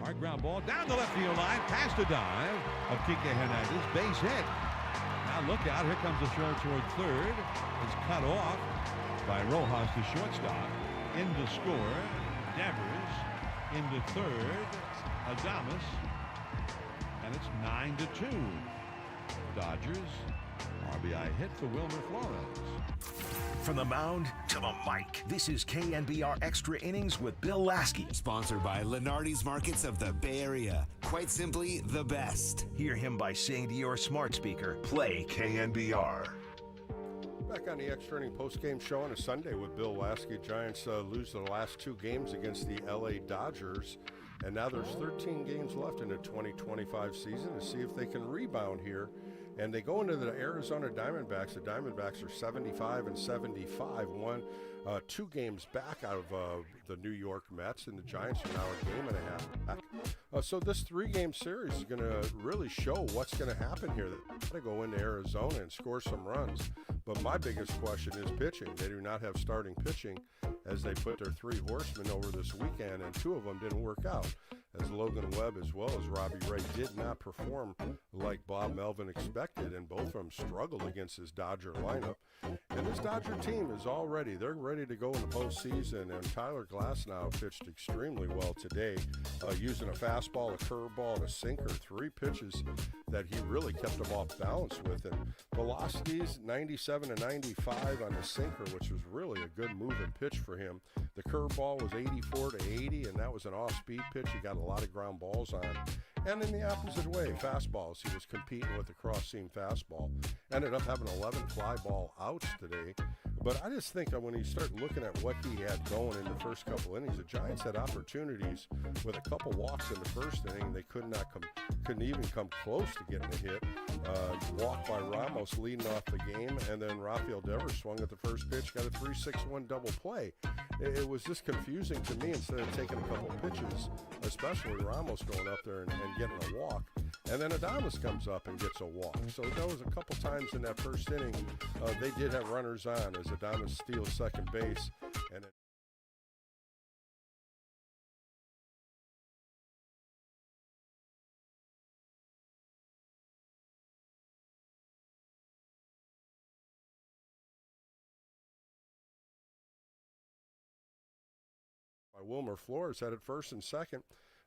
Hard ground ball down the left field line, past a dive of Kike Hernandez, base hit. Now look out, here comes the throw toward third. It's cut off by Rojas, the shortstop. In to score, Devers. Into third, Adames. And it's 9-2. Dodgers, RBI hit for Wilmer Flores. From the mound to the mic, this is KNBR Extra Innings with Bill Lasky. Sponsored by Lenardi's Markets of the Bay Area. Quite simply, the best. Hear him by saying to your smart speaker, play KNBR. Back on the Extra Inning post-game show on a Sunday with Bill Lasky. Giants lose the last two games against the LA Dodgers. And now there's 13 games left in the 2025 season to see if they can rebound here. And they go into the Arizona Diamondbacks. The Diamondbacks are 75-75, 2 games back out of the New York Mets, and the Giants are now a game and a half back. So this 3-game series is going to really show what's going to happen here. They're going to go into Arizona and score some runs. But my biggest question is pitching. They do not have starting pitching as they put their 3 horsemen over this weekend, and 2 of them didn't work out, as Logan Webb as well as Robbie Ray did not perform like Bob Melvin expected, and both of them struggled against his Dodger lineup. And this Dodger team is they're ready to go in the postseason, and Tyler Glasnow pitched extremely well today, using a fastball, a curveball, and a sinker, 3 pitches that he really kept them off balance with. And velocities, 97 to 95 on the sinker, which was really a good moving pitch for him. The curveball was 84 to 80, and that was an off-speed pitch. He got a lot of ground balls on. And in the opposite way, fastballs. He was competing with the cross-seam fastball. Ended up having 11 fly ball outs today. But I just think that when you start looking at what he had going in the first couple innings, the Giants had opportunities with a couple walks in the first inning. They couldn't even come close to getting a hit. Walk by Ramos leading off the game, and then Rafael Devers swung at the first pitch, got a 3-6-1 double play. It was just confusing to me instead of taking a couple pitches, especially Ramos going up there and getting a walk. And then Adames comes up and gets a walk. So there was a couple times in that first inning they did have runners on as Adames steals second base. And by Wilmer Flores had it first and second.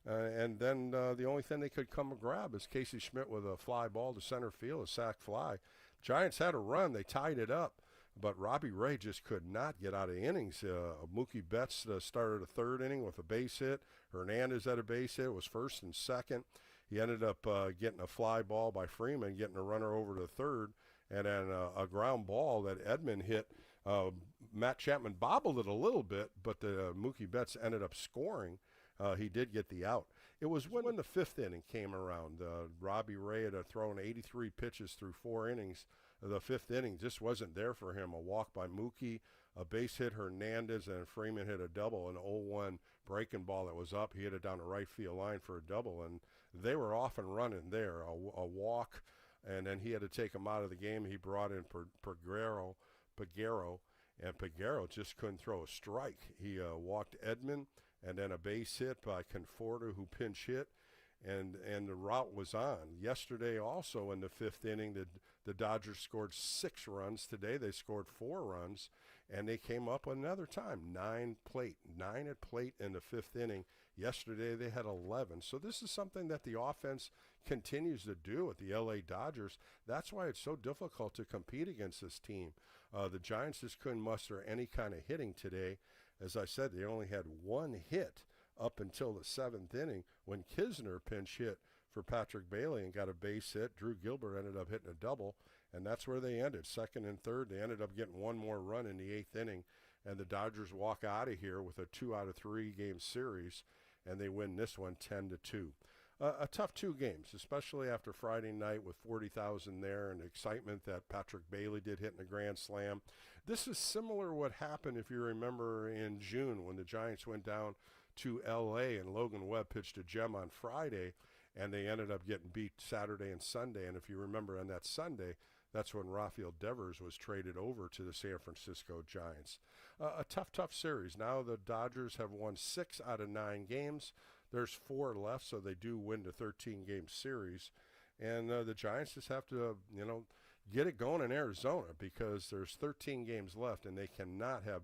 And then the only thing they could come and grab is Casey Schmidt with a fly ball to center field, a sac fly. Giants had a run. They tied it up. But Robbie Ray just could not get out of innings. Mookie Betts started a 3rd inning with a base hit. Hernandez had a base hit. It was first and second. He ended up getting a fly ball by Freeman, getting a runner over to third, and then a ground ball that Edman hit. Matt Chapman bobbled it a little bit, but the Mookie Betts ended up scoring. He did get the out. It was when the 5th inning came around. Robbie Ray had thrown 83 pitches through 4 innings. The 5th inning just wasn't there for him. A walk by Mookie, a base hit Hernandez, and Freeman hit a double, an 0-1 breaking ball that was up. He hit it down the right field line for a double, and they were off and running there. A walk, and then he had to take him out of the game. He brought in Peguero, and Peguero just couldn't throw a strike. He walked Edman, and then a base hit by Conforto, who pinch hit, and the route was on. Yesterday also in the 5th inning, the Dodgers scored 6 runs. Today they scored 4 runs, and they came up another time, 9 at plate in the 5th inning. Yesterday they had 11. So this is something that the offense continues to do with the LA Dodgers. That's why it's so difficult to compete against this team. The Giants just couldn't muster any kind of hitting today. As I said, they only had 1 hit up until the 7th inning when Kisner pinch hit for Patrick Bailey and got a base hit. Drew Gilbert ended up hitting a double, and that's where they ended. 2nd and 3rd, they ended up getting 1 more run in the 8th inning, and the Dodgers walk out of here with a 2-out-of-3 game series, and they win this one 10-2. A tough 2 games, especially after Friday night with 40,000 there and the excitement that Patrick Bailey did hitting a grand slam. This is similar to what happened, if you remember, in June when the Giants went down to L.A. and Logan Webb pitched a gem on Friday, and they ended up getting beat Saturday and Sunday. And if you remember on that Sunday, that's when Rafael Devers was traded over to the San Francisco Giants. A tough series. Now the Dodgers have won 6 out of 9 games. There's 4 left, so they do win the 13-game series. And the Giants just have to, get it going in Arizona because there's 13 games left, and they cannot have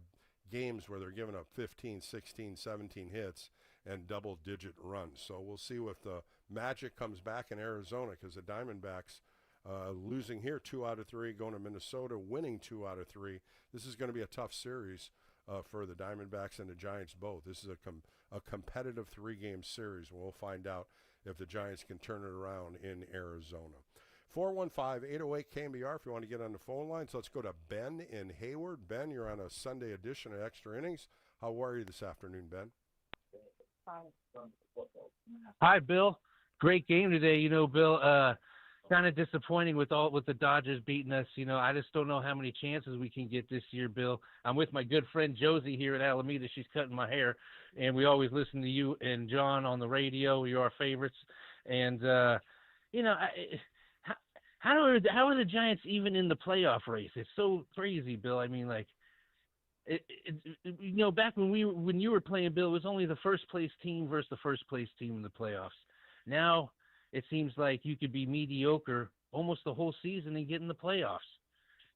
games where they're giving up 15, 16, 17 hits and double-digit runs. So we'll see if the magic comes back in Arizona because the Diamondbacks losing here 2 out of 3, going to Minnesota, winning 2 out of 3. This is going to be a tough series for the Diamondbacks and the Giants both. This is a competitive 3-game series, and we'll find out if the Giants can turn it around in Arizona. 415-808 KNBR if you want to get on the phone lines. Let's go to Ben in Hayward. Ben, you're on a Sunday edition of Extra Innings. How are you this afternoon, Ben? Hi, Bill. Great game today. Bill, kind of disappointing with the Dodgers beating us. I just don't know how many chances we can get this year, Bill. I'm with my good friend Josie here at Alameda. She's cutting my hair, and we always listen to you and John on the radio. You're our favorites. And, how are the Giants even in the playoff race? It's so crazy, Bill. I mean, back when you were playing, Bill, it was only the first place team versus the first place team in the playoffs. Now it seems like you could be mediocre almost the whole season and get in the playoffs.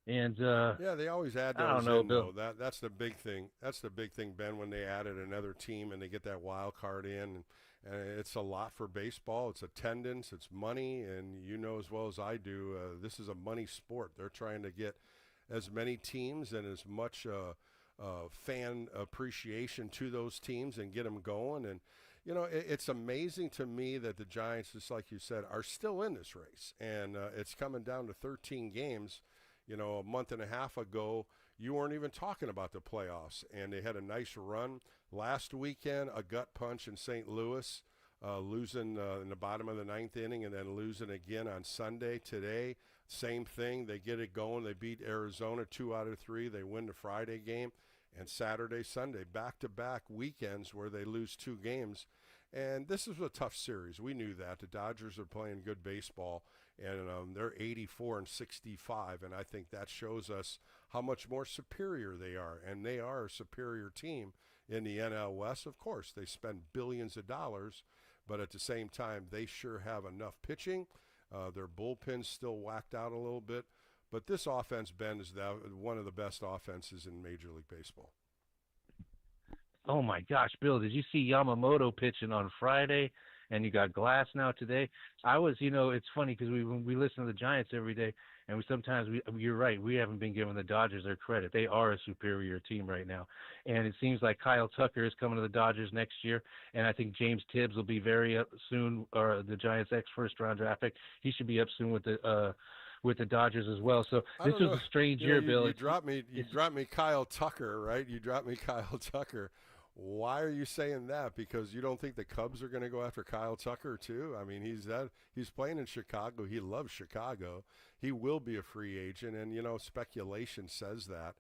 And yeah, they always add those Bill. That's the big thing. That's the big thing, Ben, when they added another team and they get that wild card in. And it's a lot for baseball. It's attendance. It's money. And you know as well as I do, this is a money sport. They're trying to get as many teams and as much fan appreciation to those teams and get them going. And, it's amazing to me that the Giants, just like you said, are still in this race. And it's coming down to 13 games. A month and a half ago, you weren't even talking about the playoffs. And they had a nice run. Last weekend, a gut punch in St. Louis, losing in the bottom of the 9th inning and then losing again on Sunday. Today, same thing. They get it going. They beat Arizona 2 out of 3. They win the Friday game. And Saturday, Sunday, back-to-back weekends where they lose 2 games. And this is a tough series. We knew that. The Dodgers are playing good baseball, and they're 84-65, and I think that shows us how much more superior they are. And they are a superior team in the NL West. Of course, they spend billions of dollars, but at the same time, they sure have enough pitching. Their bullpen's still whacked out a little bit. But this offense, Ben, is one of the best offenses in Major League Baseball. Oh, my gosh, Bill, did you see Yamamoto pitching on Friday? And you got Glass now today. It's funny because we listen to the Giants every day, and you're right, we haven't been giving the Dodgers their credit. They are a superior team right now. And it seems like Kyle Tucker is coming to the Dodgers next year, and I think James Tibbs will be very up soon, or the Giants' ex-first-round draft pick. He should be up soon with the Dodgers as well. So this was a strange year, Bill. You dropped me Kyle Tucker, right? You dropped me Kyle Tucker. Why are you saying that? Because you don't think the Cubs are going to go after Kyle Tucker too? I mean, he's playing in Chicago. He loves Chicago. He will be a free agent, and speculation says that.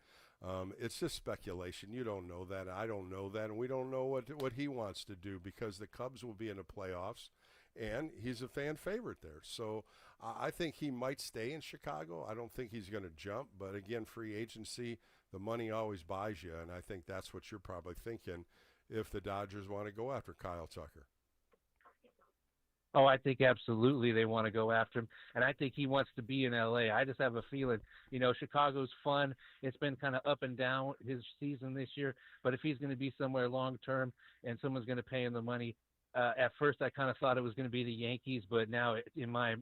It's just speculation. You don't know that. I don't know that, and we don't know what he wants to do because the Cubs will be in the playoffs, and he's a fan favorite there. So I think he might stay in Chicago. I don't think he's going to jump, but again, free agency. The money always buys you, and I think that's what you're probably thinking if the Dodgers want to go after Kyle Tucker. Oh, I think absolutely they want to go after him, and I think he wants to be in L.A. I just have a feeling, Chicago's fun. It's been kind of up and down his season this year, but if he's going to be somewhere long-term and someone's going to pay him the money, at first I kind of thought it was going to be the Yankees, but now in my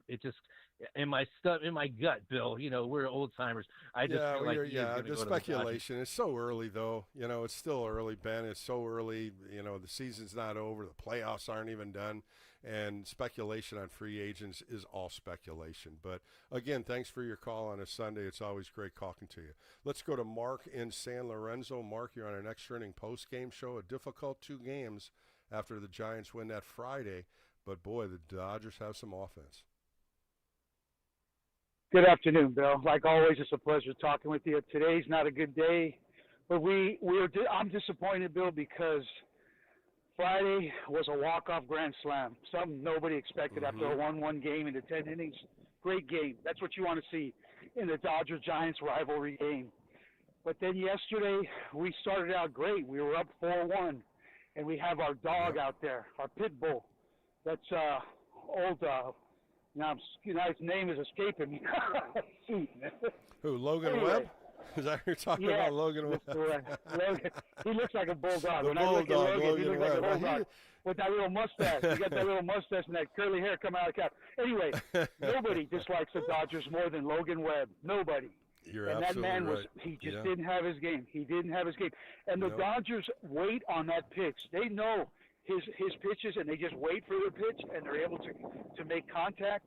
gut, Bill, we're old timers. I just feel like the speculation. It's so early though. It's still early, Ben. It's so early. The season's not over. The playoffs aren't even done, and speculation on free agents is all speculation. But again, thanks for your call on a Sunday. It's always great talking to you. Let's go to Mark in San Lorenzo. Mark, you're on an extra inning post-game show. A difficult 2 games after the Giants win that Friday. But, boy, the Dodgers have some offense. Good afternoon, Bill. Like always, it's a pleasure talking with you. Today's not a good day, but I'm disappointed, Bill, because Friday was a walk-off grand slam, something nobody expected after a 1-1 game into 10 innings. Great game. That's what you want to see in the Dodgers-Giants rivalry game. But then yesterday, we started out great. We were up 4-1. and we have our dog out there, our pit bull. That's old. Now his name is escaping me. Shoot, man. Who, Logan Anyway. Webb? Is that who you're talking about, Logan Webb? Logan, he looks like a bulldog. The When I look at bulldog, Logan, he looks like a Webb. bulldog with that little mustache. He got that little mustache and that curly hair coming out of the cap. Anyway, nobody dislikes the Dodgers more than Logan Webb. Nobody. You're And that absolutely man right. he just didn't have his game. He didn't have his game. And the Dodgers wait on that pitch. They know his pitches, and they just wait for the pitch, and they're able to make contact.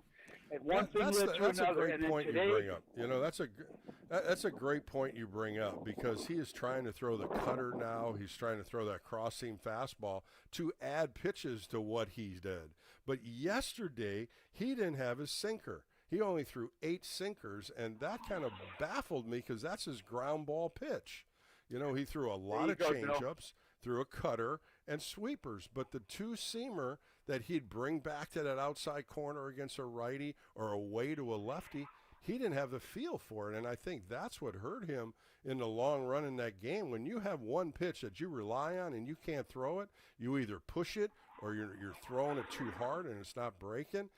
And one thing led to That's another. a great And then point today, you bring up. You know, that's a great point you bring up, because he is trying to throw the cutter now. He's trying to throw that cross-seam fastball to add pitches to what he did. But yesterday, he didn't have his sinker. He only threw 8 sinkers, and that kind of baffled me, because that's his ground ball pitch. You know, he threw a lot of changeups, threw a cutter, and sweepers. But the two-seamer that he'd bring back to that outside corner against a righty or away to a lefty, he didn't have the feel for it. And I think that's what hurt him in the long run in that game. When you have one pitch that you rely on and you can't throw it, you either push it or you're throwing it too hard and it's not breaking.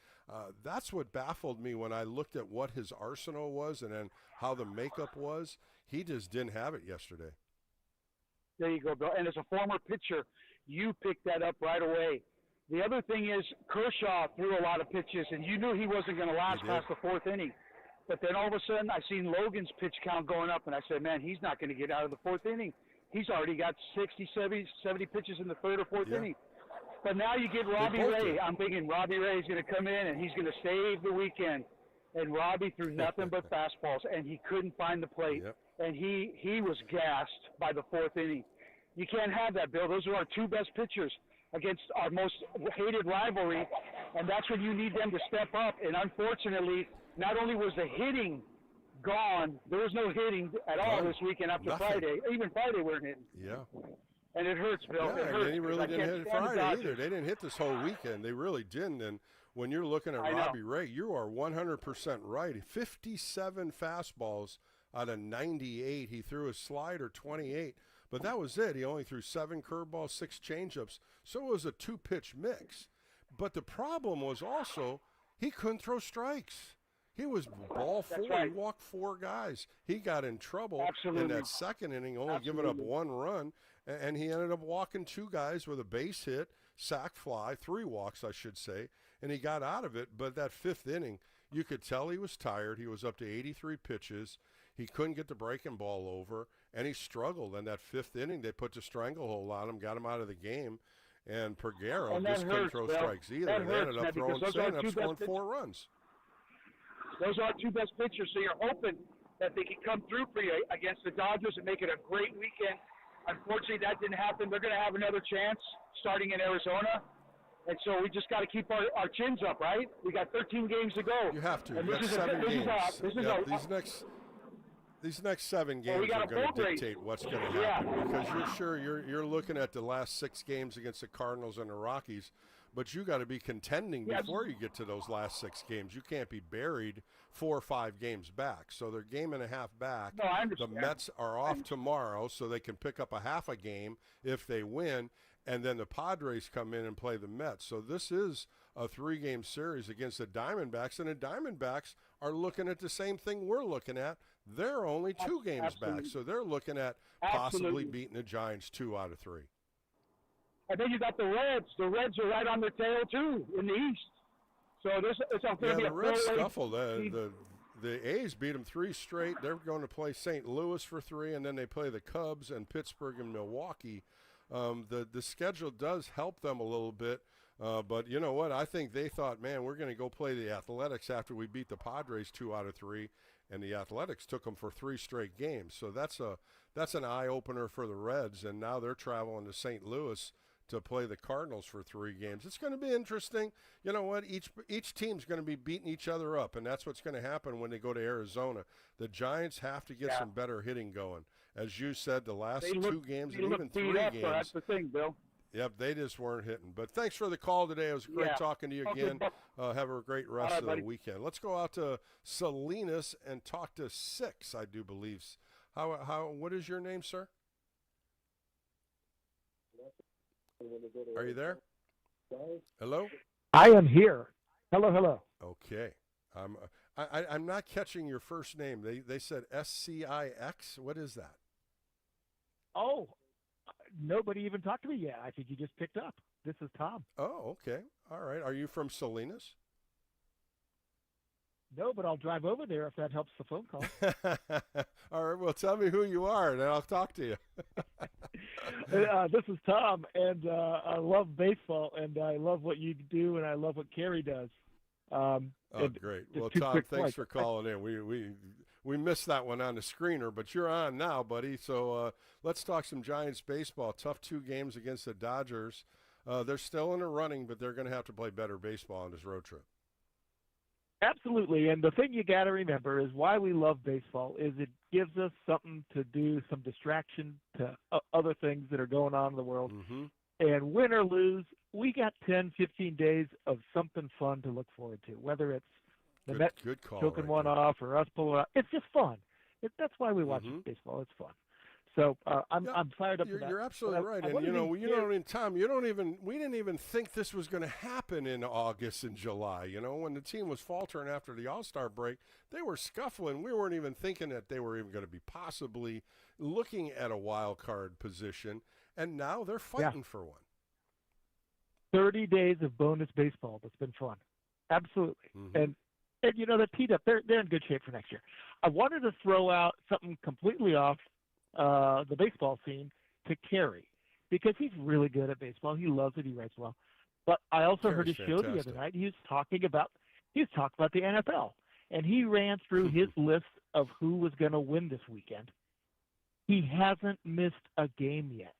That's what baffled me when I looked at what his arsenal was and then how the makeup was. He just didn't have it yesterday. There you go, Bill. And as a former pitcher, you picked that up right away. The other thing is Kershaw threw a lot of pitches, and you knew he wasn't going to last past the 4th inning. But then all of a sudden, I seen Logan's pitch count going up, and I said, man, he's not going to get out of the 4th inning. He's already got 60, 70 pitches in the 3rd or 4th inning. But now you get Robbie Ray. I'm thinking Robbie Ray is going to come in, and he's going to save the weekend. And Robbie threw nothing but fastballs, and he couldn't find the plate. And he was gassed by the 4th inning. You can't have that, Bill. Those are our 2 best pitchers against our most hated rivalry, and that's when you need them to step up. And unfortunately, not only was the hitting gone, there was no hitting at all this weekend after Friday. Even Friday weren't hitting. Yeah. And it hurts, Bill. Yeah, it hurts. and he really didn't hit it Friday either. They didn't hit this whole weekend. They really didn't. And when you're looking at Robbie Ray, you are 100% right. 57 fastballs out of 98. He threw a slider 28. But that was it. He only threw 7 curveballs, 6 changeups. So it was a 2-pitch mix. But the problem was also he couldn't throw strikes. He was ball 4. He walked 4 guys. He got in trouble in that 2nd inning, only giving up 1 run. And he ended up walking 2 guys with a base hit, sac fly, 3 walks, I should say. And he got out of it. But that 5th inning, you could tell he was tired. He was up to 83 pitches. He couldn't get the breaking ball over, and he struggled. In that 5th inning, they put the stranglehold on him, got him out of the game, and Peguero just couldn't throw strikes either. They ended up scoring 4 runs. Those are our 2 best pitchers, so you're hoping that they can come through for you against the Dodgers and make it a great weekend. Unfortunately, that didn't happen. They're going to have another chance starting in Arizona. And so we just got to keep our chins up, right? We got 13 games to go. You have to. You got 7 games. These next 7 games are going to dictate what's going to happen, because you're looking at the last 6 games against the Cardinals and the Rockies, but you got to be contending before you get to those last 6 games. You can't be buried 4 or 5 games back. So they're game and a half back. No, I understand. The Mets are off tomorrow, so they can pick up a half a game if they win, and then the Padres come in and play the Mets. So this is a 3-game series against the Diamondbacks, and the Diamondbacks are looking at the same thing we're looking at. They're only 2 games back, so they're looking at possibly beating the Giants 2 out of 3. And then you got the Reds. The Reds are right on their tail, too, in the East. So it's going to be a Reds scuffle. The A's beat them 3 straight. They're going to play St. Louis for 3, and then they play the Cubs and Pittsburgh and Milwaukee. The schedule does help them a little bit. But you know what? I think they thought, man, we're going to go play the Athletics after we beat the Padres 2 out of 3, and the Athletics took them for 3 straight games. So that's an eye-opener for the Reds, and now they're traveling to St. Louis to play the Cardinals for 3 games. It's going to be interesting. You know what? Each team's going to be beating each other up, and that's what's going to happen when they go to Arizona. The Giants have to get some better hitting going. As you said, the last 2 games and even 3 games. That's the thing, Bill. Yep, they just weren't hitting. But thanks for the call today. It was great talking to you again. Have a great rest of the weekend. Let's go out to Salinas and talk to 6, I do believe. What is your name, sir? Are you there? Hello? I am here. Hello, hello. Okay. I'm not catching your first name. They said SCIX. What is that? Oh, nobody even talked to me yet. I think you just picked up. This is Tom. Oh, okay. All right. Are you from Salinas? No, but I'll drive over there if that helps the phone call. All right. Well, tell me who you are, and then I'll talk to you. This is Tom, and I love baseball, and I love what you do, and I love what Kerry does. Oh, great. Well, Tom, thanks for calling in. We missed that one on the screener, but you're on now, buddy. So let's talk some Giants baseball. Tough 2 games against the Dodgers. They're still in the running, but they're going to have to play better baseball on this road trip. Absolutely, and the thing you got to remember is why we love baseball is it gives us something to do, some distraction to other things that are going on in the world. Mm-hmm. And win or lose, we got 10, 15 days of something fun to look forward to, whether it's the Mets choking one off or us pulling out. It's just fun. That's why we watch baseball. It's fun. So I'm fired up for that. You're absolutely right. And Tom, we didn't even think this was going to happen in August and July. You know, when the team was faltering after the All-Star break, they were scuffling. We weren't even thinking that they were even going to be possibly looking at a wild card position. And now they're fighting for one. 30 days of bonus baseball. That's been fun. Absolutely. Mm-hmm. And you know, they're teed up. They're in good shape for next year. I wanted to throw out something completely off the baseball scene to Kerry, because he's really good at baseball. He loves it. He writes well. But I also heard his show the other night. He was talking about the NFL, and he ran through his list of who was going to win this weekend. He hasn't missed a game yet.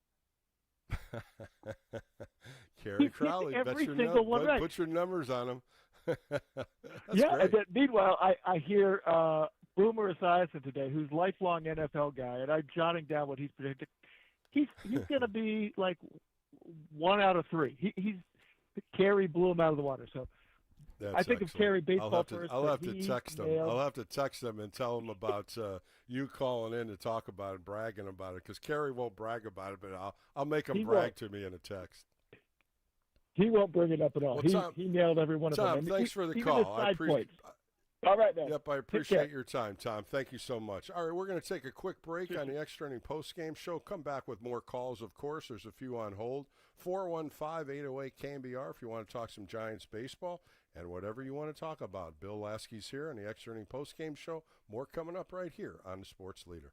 Kerry Crowley, put your numbers on him. Yeah, and then, meanwhile, I hear Boomer Esiason today, who's lifelong NFL guy, and I'm jotting down what he's predicting. He's going to be like 1 out of 3. Kerry blew him out of the water. So I think of Kerry baseball first. I'll have to text him. I'll have to text him and tell him about you calling in to talk about it, bragging about it, because Kerry won't brag about it, but I'll make him brag to me in a text. He won't bring it up at all. Well, he nailed every one of them. Tom, thanks for the call. I appreciate. All right, man. Yep, I appreciate your time, Tom. Thank you so much. All right, we're going to take a quick break on the Extra Inning Post-Game Show. Come back with more calls, of course. There's a few on hold. 415-808-KNBR if you want to talk some Giants baseball and whatever you want to talk about. Bill Lasky's here on the Extra Inning Post-Game Show. More coming up right here on the Sports Leader.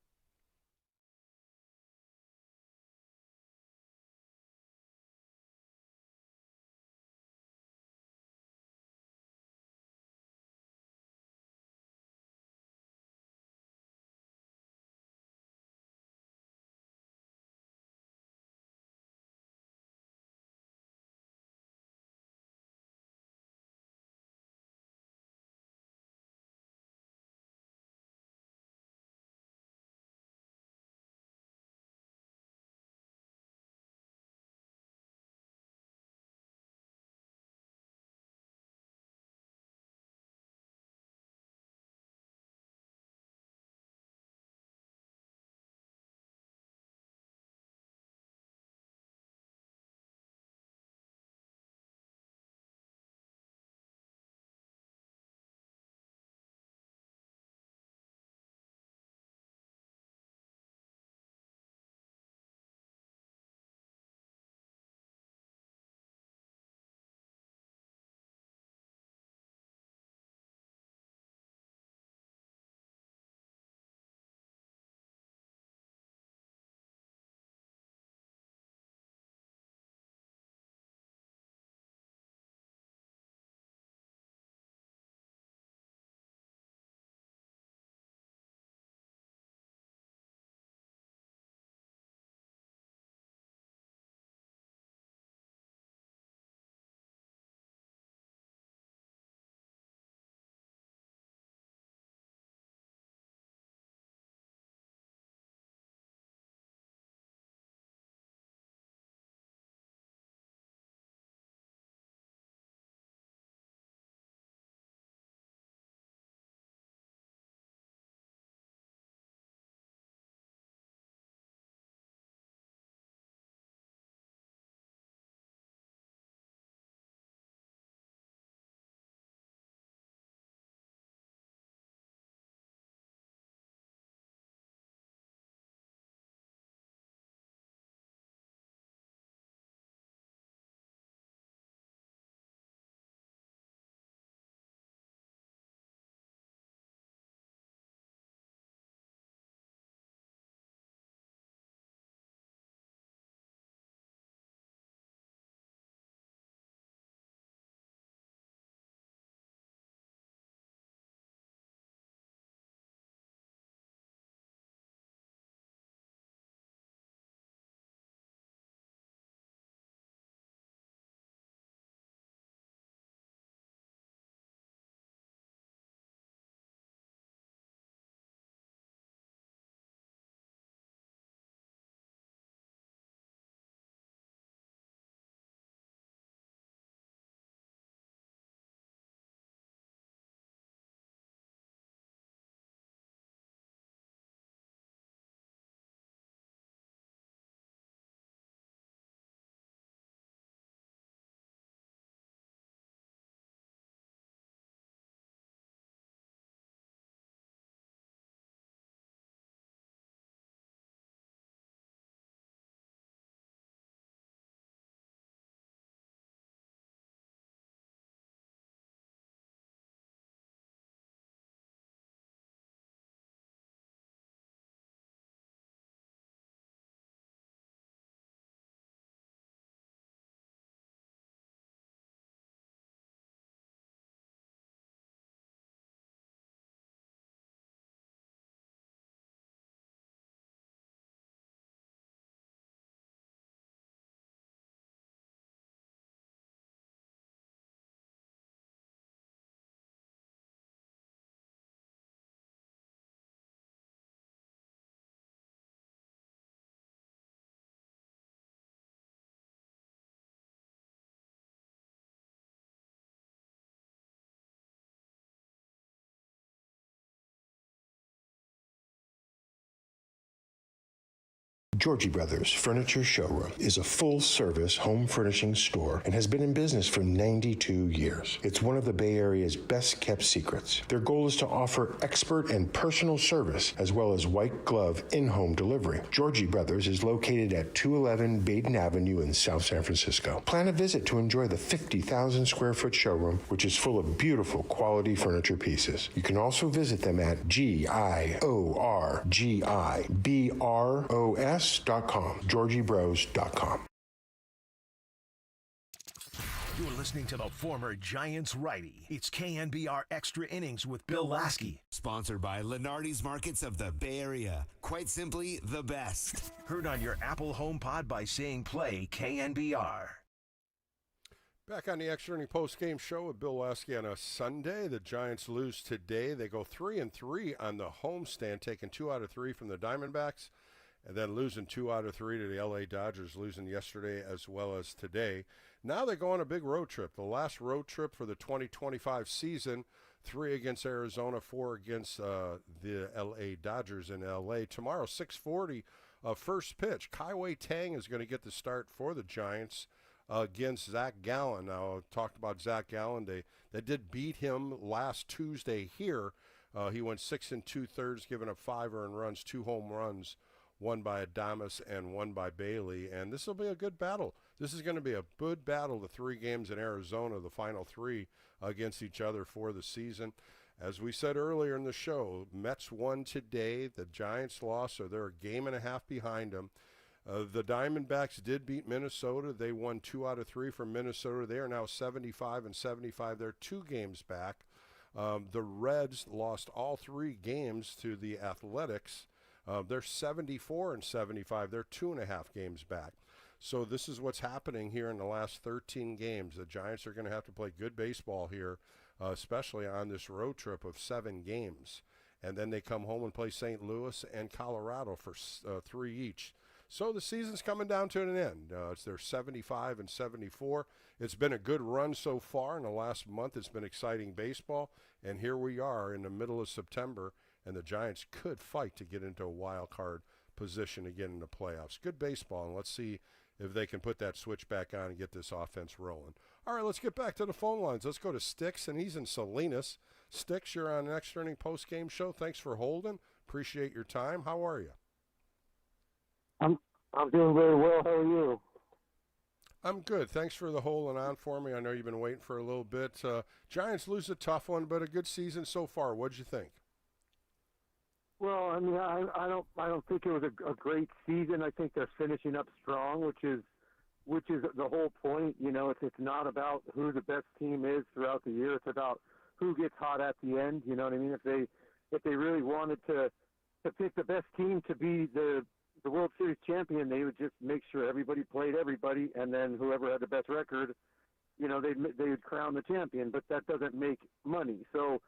Georgie Brothers Furniture Showroom is a full-service home furnishing store and has been in business for 92 years. It's one of the Bay Area's best-kept secrets. Their goal is to offer expert and personal service as well as white glove in-home delivery. Georgie Brothers is located at 211 Baden Avenue in South San Francisco. Plan a visit to enjoy the 50,000 square foot showroom, which is full of beautiful quality furniture pieces. You can also visit them at GIORGIBROS.com, GeorgieBros.com. You're listening to the former Giants righty. It's KNBR Extra Innings with Bill Lasky. Sponsored by Lenardi's Markets of the Bay Area. Quite simply, the best. Heard on your Apple HomePod by saying play KNBR. Back on the Extra Inning post-game show with Bill Lasky on a Sunday. The Giants lose today. They go 3-3 on the homestand, taking 2 out of 3 from the Diamondbacks, and then losing 2 out of 3 to the LA Dodgers, losing yesterday as well as today. Now they go on a big road trip. The last road trip for the 2025 season, 3 against Arizona, 4 against the LA Dodgers in LA. Tomorrow, 6:40, first pitch. Kai-Wei Tang is going to get the start for the Giants against Zach Gallen. Now, I talked about Zach Gallen. They did beat him last Tuesday here. He went 6 2/3, giving up 5 earned runs, 2 home runs, one by Adames and one by Bailey. And this will be a good battle. This is going to be a good battle, the 3 games in Arizona, the final 3 against each other for the season. As we said earlier in the show, Mets won today. The Giants lost, so they're a game and a half behind them. The Diamondbacks did beat Minnesota. They won 2 out of 3 from Minnesota. They are now 75-75. They're 2 games back. The Reds lost all 3 games to the Athletics. They're 74-75. They're 2.5 games back. So this is what's happening here in the last 13 games. The Giants are going to have to play good baseball here, especially on this road trip of 7 games. And then they come home and play St. Louis and Colorado for 3 each. So the season's coming down to an end. It's their 75-74. It's been a good run so far. In the last month, it's been exciting baseball. And here we are in the middle of September, and the Giants could fight to get into a wild card position again in the playoffs. Good baseball, and let's see if they can put that switch back on and get this offense rolling. All right, let's get back to the phone lines. Let's go to Sticks, and he's in Salinas. Sticks, you're on an Extra Inning post-game show. Thanks for holding. Appreciate your time. How are you? I'm doing very well. How are you? I'm good. Thanks for the holding on for me. I know you've been waiting for a little bit. Giants lose a tough one, but a good season so far. What'd you think? Well, I mean, I don't think it was a great season. I think they're finishing up strong, which is the whole point. You know, it's not about who the best team is throughout the year. It's about who gets hot at the end. You know what I mean? If they really wanted to pick the best team to be the World Series champion, they would just make sure everybody played everybody, and then whoever had the best record, you know, they would crown the champion. But that doesn't make money. So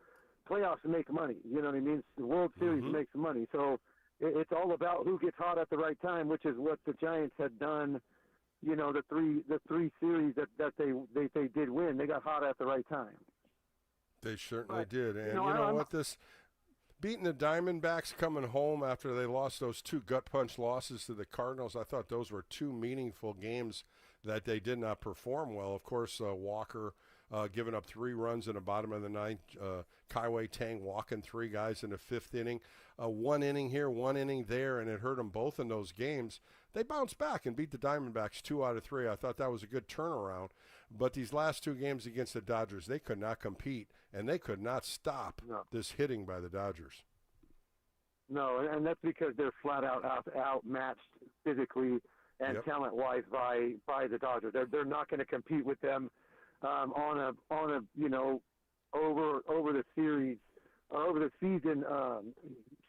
playoffs make money. You know what I mean? The World Series makes money. So it's all about who gets hot at the right time, which is what the Giants had done. You know, the three series that they did win, they got hot at the right time. They certainly did. And you know what, this beating the Diamondbacks coming home after they lost those 2 gut punch losses to the Cardinals, I thought those were 2 meaningful games that they did not perform well. Of course, Walker giving up 3 runs in the bottom of the 9th. Kai-Wei Tang walking 3 guys in the 5th inning. 1 inning here, 1 inning there, and it hurt them both in those games. They bounced back and beat the Diamondbacks 2 out of 3. I thought that was a good turnaround. But these last 2 games against the Dodgers, they could not compete, and they could not stop this hitting by the Dodgers. No, and that's because they're flat out outmatched physically and talent-wise by the Dodgers. They're not going to compete with them on a you know, over the series or over the season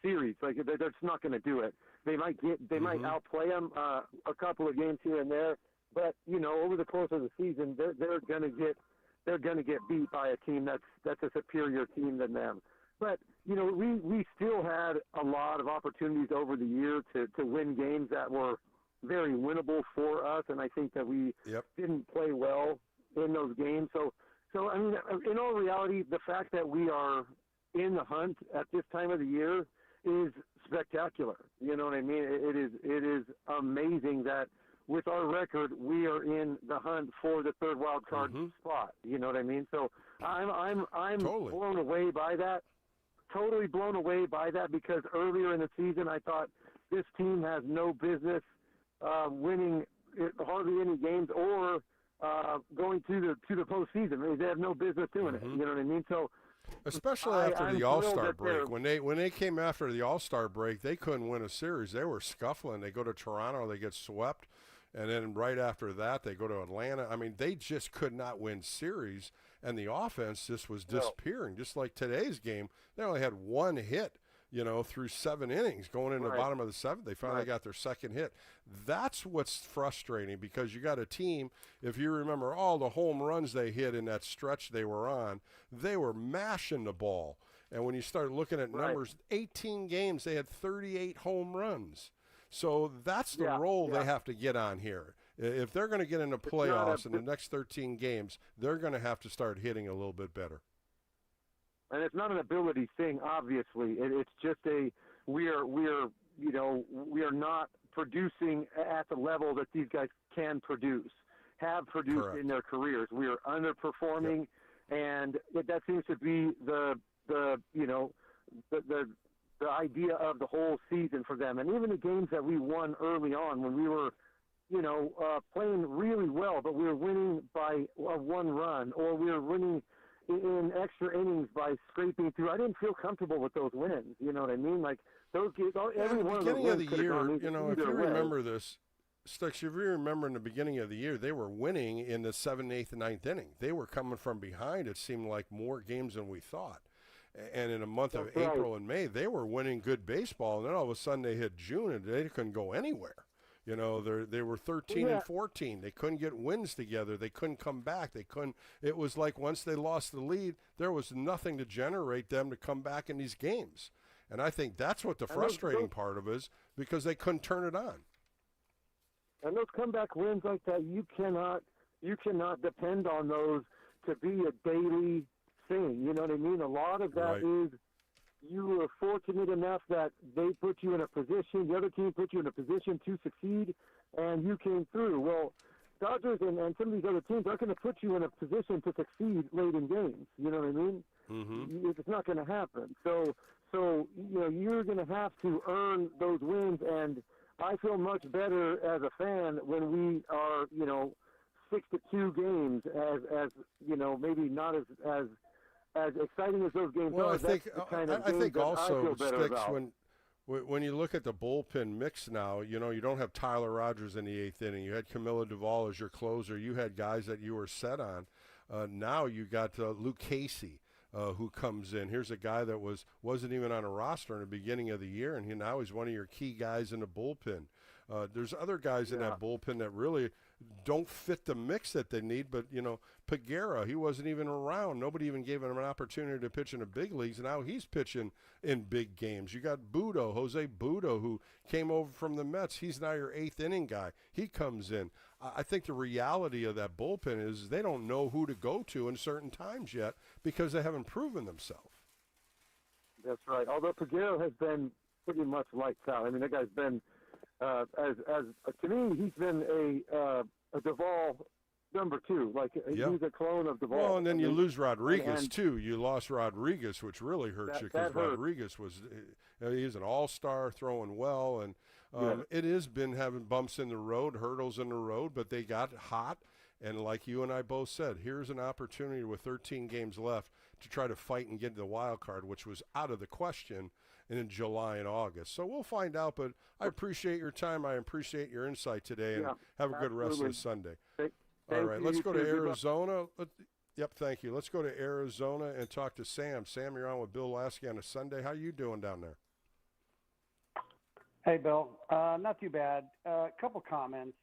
series. Like they're just not going to do it. They might outplay them a couple of games here and there, but you know, over the course of the season, they're going to get beat by a team that's a superior team than them. But you know, we still had a lot of opportunities over the year to win games that were very winnable for us, and I think that we didn't play well in those games. So I mean, in all reality, the fact that we are in the hunt at this time of the year is spectacular. You know what I mean? It is amazing that with our record, we are in the hunt for the third wild card spot. You know what I mean? So I'm Totally. blown away by that. Totally blown away by that, because earlier in the season I thought this team has no business winning hardly any games or going to the postseason. I mean, they have no business doing it. You know what I mean? So, especially after the All-Star break, when they came after the All-Star break, they couldn't win a series. They were scuffling. They go to Toronto, they get swept, and then right after that, they go to Atlanta. I mean, they just could not win series, and the offense just was disappearing. Just like today's game, they only had one hit, through 7 innings. Going in the bottom of the 7th, they finally got their second hit. That's what's frustrating, because you got a team, if you remember all the home runs they hit in that stretch they were on, they were mashing the ball. And when you start looking at numbers, 18 games, they had 38 home runs. So that's the role they have to get on here. If they're going to get into playoffs in the next 13 games, they're going to have to start hitting a little bit better. And it's not an ability thing, obviously. It's just we are not producing at the level that these guys can produce, have produced in their careers. We are underperforming, and that seems to be the idea of the whole season for them. And even the games that we won early on, when we were playing really well, but we were winning by one run, or we were winning in extra innings by scraping through. I didn't feel comfortable with those wins. You know what I mean? Like those games, every one of those wins could have gone if you remember this, Stux, if you remember in the beginning of the year, they were winning in the 7th, 8th, and 9th inning. They were coming from behind. It seemed like more games than we thought. And in a month of April and May, they were winning good baseball. And then all of a sudden they hit June and they couldn't go anywhere. They were 13 and 14. They couldn't get wins together. They couldn't come back. It was like once they lost the lead, there was nothing to generate them to come back in these games. And I think that's what the frustrating part of it is, because they couldn't turn it on. And those comeback wins like that, you cannot depend on those to be a daily thing. You know what I mean? A lot of that is you were fortunate enough that they put you in a position, the other team put you in a position to succeed, and you came through. Well, Dodgers and some of these other teams aren't going to put you in a position to succeed late in games. You know what I mean? It's not going to happen. So you're going to have to earn those wins, and I feel much better as a fan when we are 6-2 games as maybe not as exciting as those games are. I think also, Sticks, when you look at the bullpen mix now, you don't have Tyler Rogers in the 8th inning. You had Camilo Duvall as your closer. You had guys that you were set on. Now you got Luke Casey, who comes in. Here's a guy that wasn't even on a roster in the beginning of the year, and now he's one of your key guys in the bullpen. There's other guys in that bullpen that really don't fit the mix that they need, but, Peguera, he wasn't even around. Nobody even gave him an opportunity to pitch in the big leagues, and now he's pitching in big games. You got Jose Budo, who came over from the Mets. He's now your 8th inning guy. He comes in. I think the reality of that bullpen is they don't know who to go to in certain times yet because they haven't proven themselves. That's right. Although Peguera has been pretty much lights out. I mean, that guy's been to me, he's been a Duvall number 2. Like he's a clone of Duvall. Well, and then you lose Rodriguez too. You lost Rodriguez, which really hurt you because Rodriguez he's an all-star, throwing well, and it has been having bumps in the road, hurdles in the road, but they got hot. And like you and I both said, here's an opportunity with 13 games left to try to fight and get the wild card, which was out of the question in July and August. So we'll find out, but I appreciate your time. I appreciate your insight today, and have a good rest of the Sunday. All right, let's go to Arizona. Thank you. Let's go to Arizona and talk to Sam. Sam, you're on with Bill Lasky on a Sunday. How are you doing down there? Hey, Bill. Not too bad. A couple comments.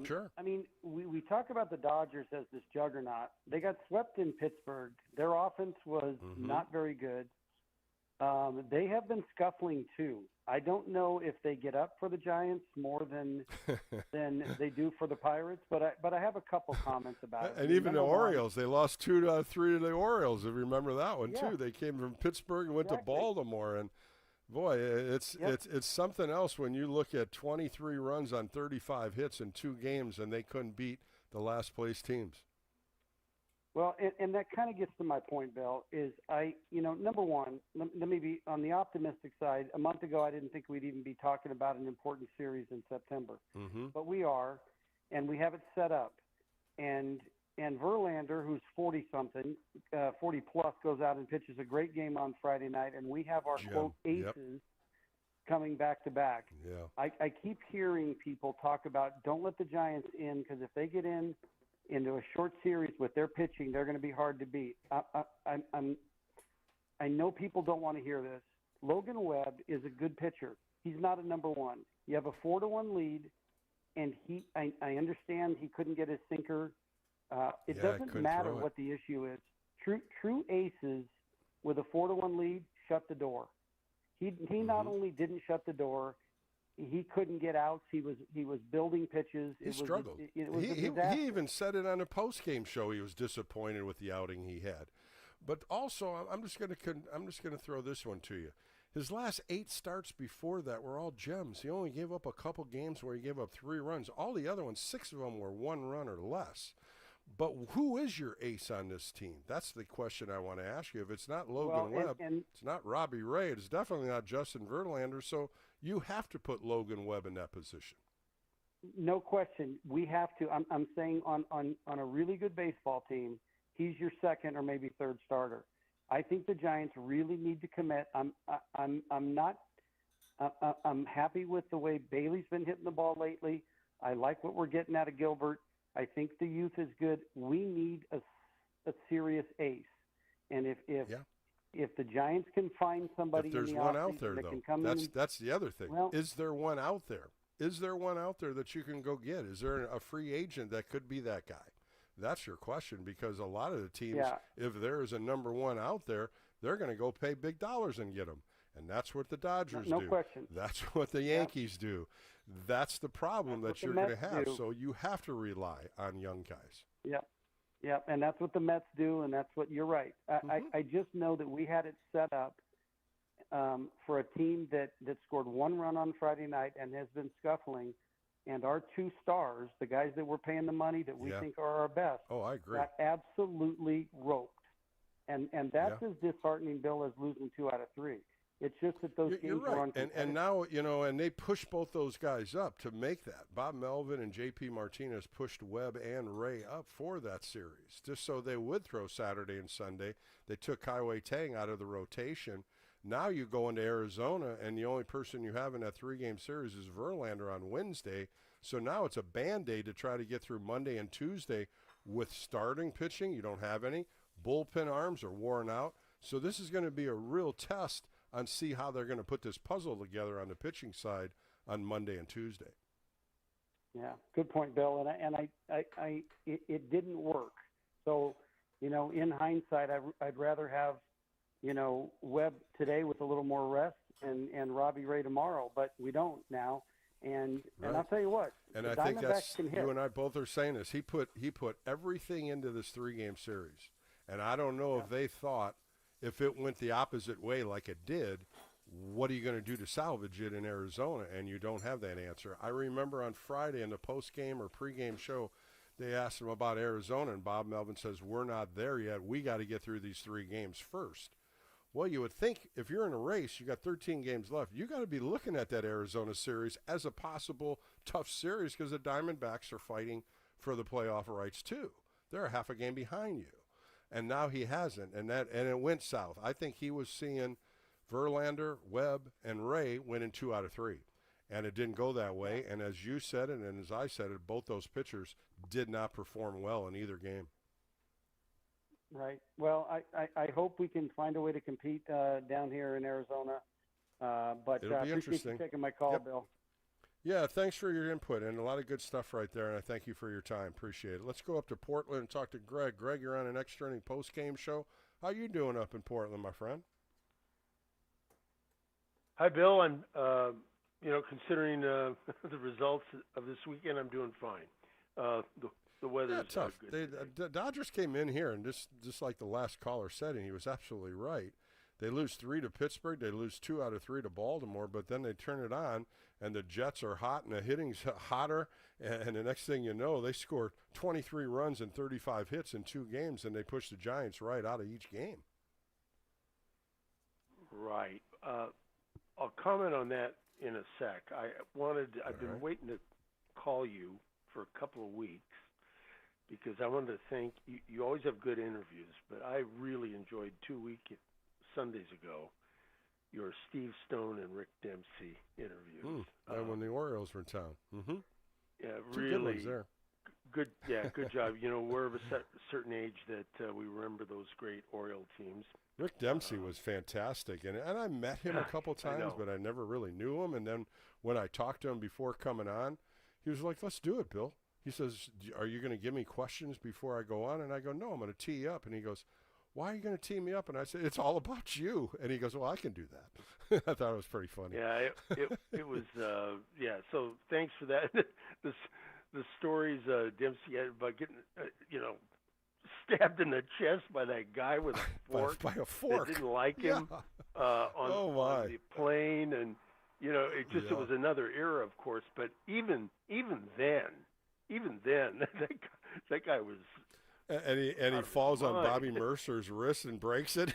Sure. I mean, we talk about the Dodgers as this juggernaut. They got swept in Pittsburgh. Their offense was not very good. They have been scuffling too. I don't know if they get up for the Giants more than they do for the Pirates, but I have a couple comments about it. And even the Orioles, they lost 2-3 to the Orioles. If you remember that one too, they came from Pittsburgh and went to Baltimore, and Boy, it's something else when you look at 23 runs on 35 hits in 2 games, and they couldn't beat the last place teams. Well, and that kind of gets to my point, Bill, is number one, let me be on the optimistic side. A month ago, I didn't think we'd even be talking about an important series in September. Mm-hmm. But we are, and we have it set up. And Verlander, who's 40-something, 40-plus, goes out and pitches a great game on Friday night, and we have our, quote, aces coming back-to-back. Yeah. I keep hearing people talk about don't let the Giants in because if they get into a short series with their pitching, they're going to be hard to beat. I know people don't want to hear this. Logan Webb is a good pitcher. He's not a number one. You have a 4-1 lead, and I understand he couldn't get his sinker. It doesn't matter what the issue is. True aces with a 4-1 lead shut the door. He not only didn't shut the door, he couldn't get outs. He was building pitches. He struggled. He even said it on a post-game show. He was disappointed with the outing he had. But also, I'm just going to throw this one to you. His last 8 starts before that were all gems. He only gave up a couple games where he gave up 3 runs. All the other ones, 6 of them were 1 run or less. But who is your ace on this team? That's the question I want to ask you. If it's not Logan Webb, it's not Robbie Ray, it's definitely not Justin Verlander, so you have to put Logan Webb in that position. No question. We have to. I'm saying on a really good baseball team, he's your second or maybe third starter. I think the Giants really need to commit. I'm happy with the way Bailey's been hitting the ball lately. I like what we're getting out of Gilbert. I think the youth is good. We need a serious ace. And if the Giants can find somebody, if there's in the one out there, that though, can come that's the other thing. Well, is there one out there? Is there one out there that you can go get? Is there a free agent that could be that guy? That's your question, because a lot of the teams, if there is a number one out there, they're going to go pay big dollars and get him. And that's what the Dodgers do. No question. That's what the Yankees do. That's the problem that you're going to have. So you have to rely on young guys. Yeah, and that's what the Mets do, and that's what you're right. I just know that we had it set up for a team that scored 1 run on Friday night and has been scuffling, and our 2 stars, the guys that we're paying the money that we think are our best, I agree, got absolutely roped. And that's as disheartening, Bill, as losing 2 out of 3. It's just that those games were uncompetitive. And now, and they pushed both those guys up to make that. Bob Melvin and J.P. Martinez pushed Webb and Ray up for that series, just so they would throw Saturday and Sunday. They took Kaiwei Tang out of the rotation. Now you go into Arizona, and the only person you have in that 3-game series is Verlander on Wednesday. So now it's a Band-Aid to try to get through Monday and Tuesday with starting pitching. You don't have any. Bullpen arms are worn out. So this is going to be a real test on see how they're going to put this puzzle together on the pitching side on Monday and Tuesday. Yeah, good point, Bill. And it didn't work. So, in hindsight, I'd rather have, Webb today with a little more rest and Robbie Ray tomorrow, but we don't now. And I'll tell you what, and I think that's you and I both are saying this. He put everything into this 3-game series, and I don't know if they thought, if it went the opposite way like it did, what are you going to do to salvage it in Arizona? And you don't have that answer. I remember on Friday in the post-game or pre-game show, they asked him about Arizona, and Bob Melvin says, we're not there yet. We got to get through these 3 games first. Well, you would think if you're in a race, you got 13 games left, you got to be looking at that Arizona series as a possible tough series because the Diamondbacks are fighting for the playoff rights too. They're a half a game behind you. And now he hasn't, and it went south. I think he was seeing Verlander, Webb, and Ray win in 2 out of 3, and it didn't go that way. And as you said it, and as I said it, both those pitchers did not perform well in either game. Right. Well, I hope we can find a way to compete down here in Arizona. But it'll be appreciate you taking my call, Bill. Yeah, thanks for your input, and a lot of good stuff right there, and I thank you for your time. Appreciate it. Let's go up to Portland and talk to Greg. Greg, you're on an Extra Inning post-game show. How you doing up in Portland, my friend? Hi, Bill. And, considering the results of this weekend, I'm doing fine. The weather is tough. Good. The Dodgers came in here, and just like the last caller said, and he was absolutely right, They lose 3 to Pittsburgh. They lose 2 out of 3 to Baltimore, but then they turn it on, and the Jets are hot, and the hitting's hotter, and the next thing you know, they score 23 runs and 35 hits in 2 games, and they push the Giants right out of each game. Right. I'll comment on that in a sec. I've been waiting to call you for a couple of weeks because I wanted to thank you. You always have good interviews, but I really enjoyed 2 Sundays ago your Steve Stone and Rick Dempsey interviews. When the Orioles were in town. Mm-hmm. Yeah, Two really good ones there. Good. Yeah, good job. We're of a certain age that we remember those great Oriole teams. Rick Dempsey was fantastic, and I met him a couple times, but I never really knew him. And then when I talked to him before coming on, he was like, "Let's do it, Bill." He says, "Are you going to give me questions before I go on?" And I go, "No, I'm going to tee you up." And he goes, "Why are you going to tee me up?" And I said, "It's all about you." And he goes, "Well, I can do that." I thought it was pretty funny. Yeah, it was. Yeah, so thanks for that. The stories Dempsey had about getting, stabbed in the chest by that guy with a fork. By a fork. That didn't like him on the plane, and it was another era, of course. But even then, that guy was. And he falls on Bobby Mercer's wrist and breaks it.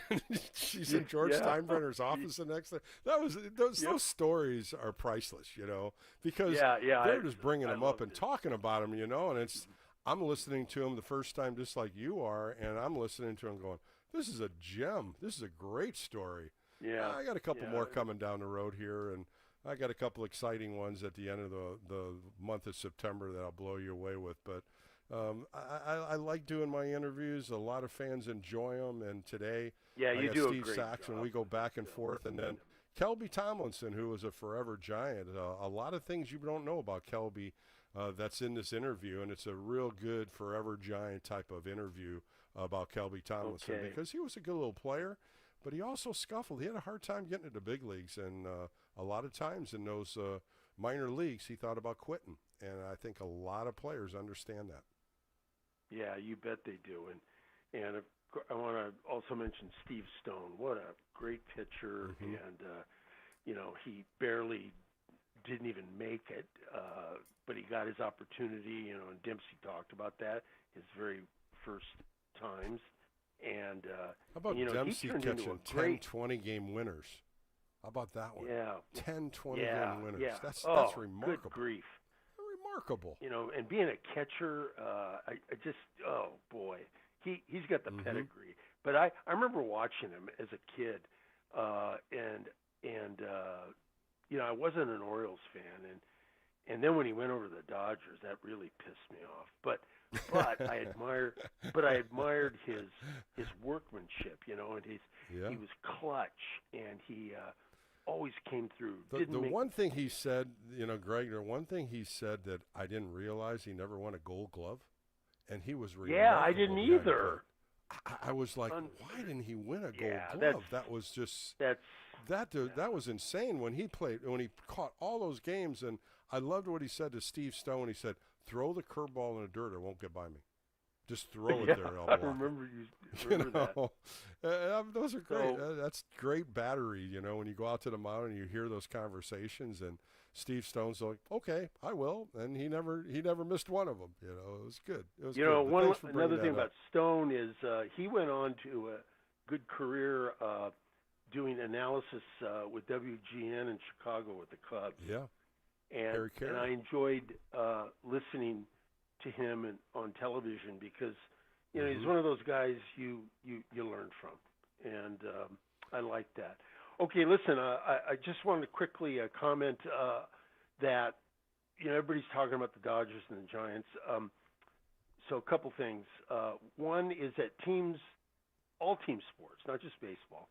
She's in George Steinbrenner's office the next day. Those stories are priceless, because they're just bringing them up and talking about them, and I'm listening to him the first time just like you are, and I'm listening to him going, this is a gem. This is a great story. Yeah. I got a couple more coming down the road here, and I got a couple exciting ones at the end of the month of September that I'll blow you away with, but I like doing my interviews. A lot of fans enjoy them, and today I got Steve Sachs, and we go back and forth, and then Kelby Tomlinson, who was a forever Giant. A lot of things you don't know about Kelby that's in this interview, and it's a real good forever Giant type of interview about Kelby Tomlinson because he was a good little player, but he also scuffled. He had a hard time getting to the big leagues, and a lot of times in those minor leagues he thought about quitting, and I think a lot of players understand that. Yeah, you bet they do. And I want to also mention Steve Stone. What a great pitcher. Mm-hmm. And, he barely didn't even make it, but he got his opportunity, and Dempsey talked about that, his very first times. And, how about Dempsey catching 10, 20-game winners? How about that one? Yeah. 10, 20-game winners. Yeah. That's remarkable. Good grief. Remarkable. And being a catcher, I just, oh boy, he's got the pedigree. But I remember watching him as a kid, and I wasn't an Orioles fan, and then when he went over to the Dodgers, that really pissed me off. But I admired his workmanship, and he was clutch, and he always came through. The one thing he said, Greg, the one thing he said that I didn't realize, he never won a Gold Glove, and he was remarkable. Yeah, I didn't either. I was like, why didn't he win a Gold Glove? That was just that was insane when he caught all those games, and I loved what he said to Steve Stone. He said, "Throw the curveball in the dirt; it won't get by me. Just throw it there." I remember that. Those are great. That's great battery, when you go out to the mound and you hear those conversations, and Steve Stone's like, "Okay, I will," and he never missed one of them. It was good. It was good. Another thing about Stone is he went on to a good career doing analysis with WGN in Chicago with the Cubs. Yeah, and I enjoyed listening to him on television because he's one of those guys you learn from, and I like that. Okay, listen, I just wanted to quickly comment that everybody's talking about the Dodgers and the Giants. So a couple things. One is that all team sports, not just baseball,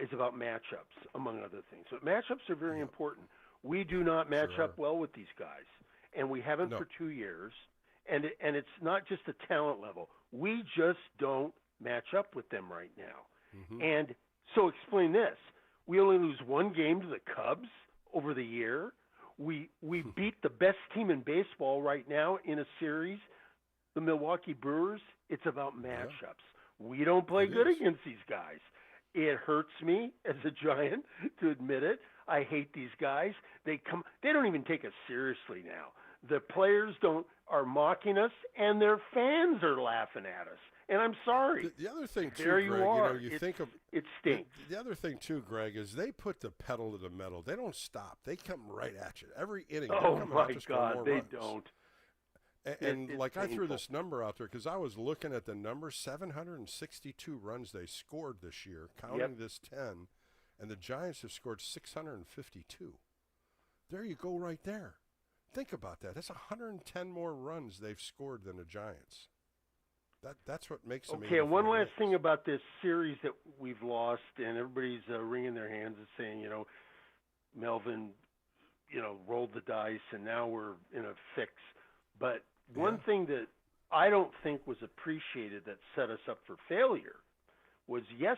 is about matchups, among other things. So matchups are very important. We do not match up well with these guys, and we haven't for 2 years. And it's not just a talent level. We just don't match up with them right now. And so explain this. We only lose one game to the Cubs over the year. We beat the best team in baseball right now in a series, the Milwaukee Brewers. It's about matchups. We don't play good against these guys. It hurts me as a Giant to admit it. I hate these guys. They don't even take us seriously now. The players are mocking us, and their fans are laughing at us. And I'm sorry. The other thing too, there Greg, you are. you think of it stinks. The other thing too, Greg, is they put the pedal to the metal. They don't stop. They come right at you every inning. Oh my God, they don't. And like painful. I threw this number out there because I was looking at the numbers: 762 runs they scored this year, counting this 10, and the Giants have scored 652. There you go, right there. Think about that. That's 110 more runs they've scored than the Giants. That's what makes them. Okay, one last thing about this series that we've lost, and everybody's wringing their hands and saying, Melvin, rolled the dice, and now we're in a fix. But one thing that I don't think was appreciated that set us up for failure was the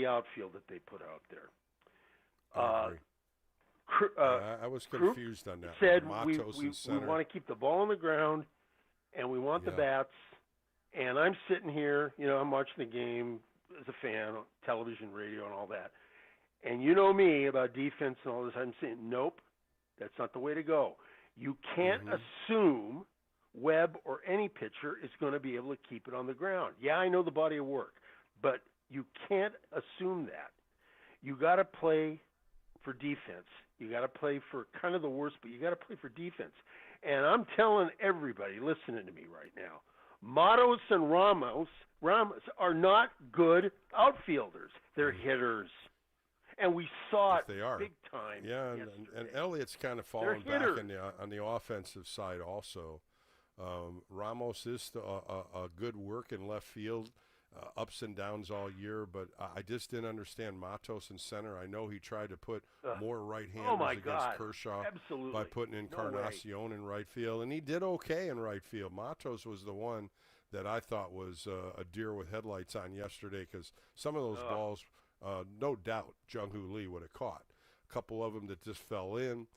outfield that they put out there. I was confused on that. Said we want to keep the ball on the ground, and we want the bats. And I'm sitting here, I'm watching the game as a fan, television, radio, and all that. And you know me about defense and all this. I'm saying, nope, that's not the way to go. You can't assume Webb or any pitcher is going to be able to keep it on the ground. Yeah, I know the body of work, but you can't assume that. You got to play for defense. You got to play for kind of the worst, but you got to play for defense. And I'm telling everybody listening to me right now, Matos and Ramos are not good outfielders. They're hitters. And we saw it big time. Yeah, and Elliott's kind of fallen back on the offensive side also. Ramos is a good work in left field, ups and downs all year, but I just didn't understand Matos in center. I know he tried to put more right-handers against Kershaw by putting Encarnacion in right field, and he did okay in right field. Matos was the one that I thought was a deer with headlights on yesterday because some of those balls, no doubt, Jung-Hoo Lee would have caught. A couple of them that just fell in,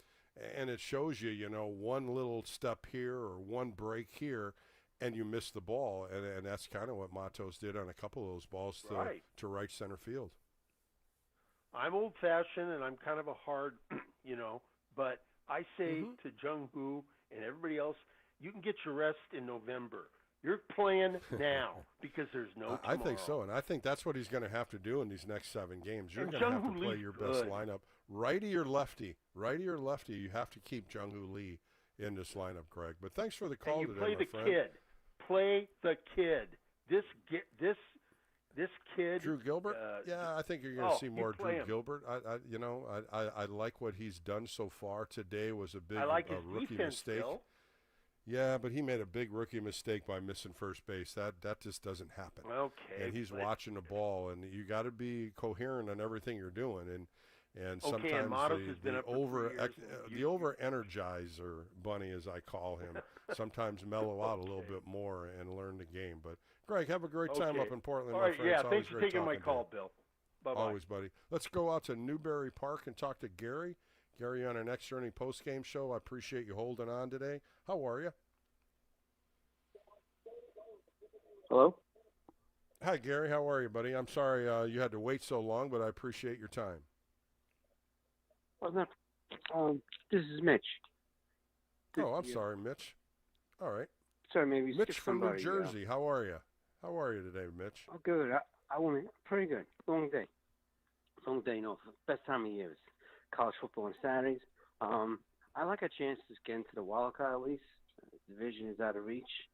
and it shows you, one little step here or one break here, and you miss the ball, and that's kind of what Matos did on a couple of those balls to right center field. I'm old-fashioned, and I'm kind of a hard, but I say to Jung-Hoo and everybody else, you can get your rest in November. You're playing now because there's no tomorrow. I think so, and I think that's what he's going to have to do in these next 7 games. You're going to have to play your best lineup. Righty or lefty, you have to keep Jung-Hoo Lee in this lineup, Greg. But thanks for the call today, play my friend. Play the kid. This kid. Drew Gilbert? I think you're going to see more Drew Gilbert. I like what he's done so far. Today was a big rookie mistake. Bill. Yeah, but he made a big rookie mistake by missing first base. That just doesn't happen. Okay. And he's watching the ball, and you got to be coherent on everything you're doing. And sometimes the over-energizer bunny, as I call him, sometimes mellow out a little bit more and learn the game. But Greg, have a great time up in Portland, my friend. Yeah, thanks for taking my call, Bill. Bye-bye. Always, buddy. Let's go out to Newberry Park and talk to Gary. Gary on our next earning post-game show. I appreciate you holding on today. How are you? Hello? Hi, Gary. How are you, buddy? I'm sorry you had to wait so long, but I appreciate your time. This is Mitch. I'm sorry, Mitch. All right. Sorry, maybe Mitch from New Jersey. How are you? How are you today, Mitch? Oh, good. I want to pretty good. Long day. Best time of year is college football on Saturdays. I like a chance to get into the wild card at least. The division is out of reach.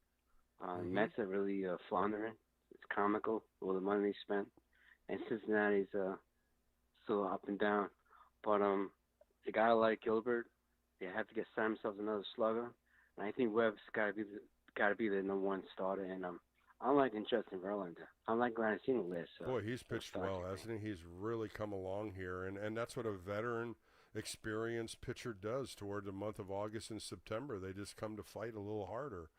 Mets are really floundering. It's comical, all the money they spent. And Cincinnati's still up and down. But a guy like Gilbert, they have to sign themselves another slugger. And I think Webb's got to be the number one starter. And I'm liking Justin Verlander. I'm like glad I've seen him last. Boy, he's pitched well, hasn't he? He's really come along here. And that's what a veteran, experienced pitcher does toward the month of August and September. They just come to fight a little harder.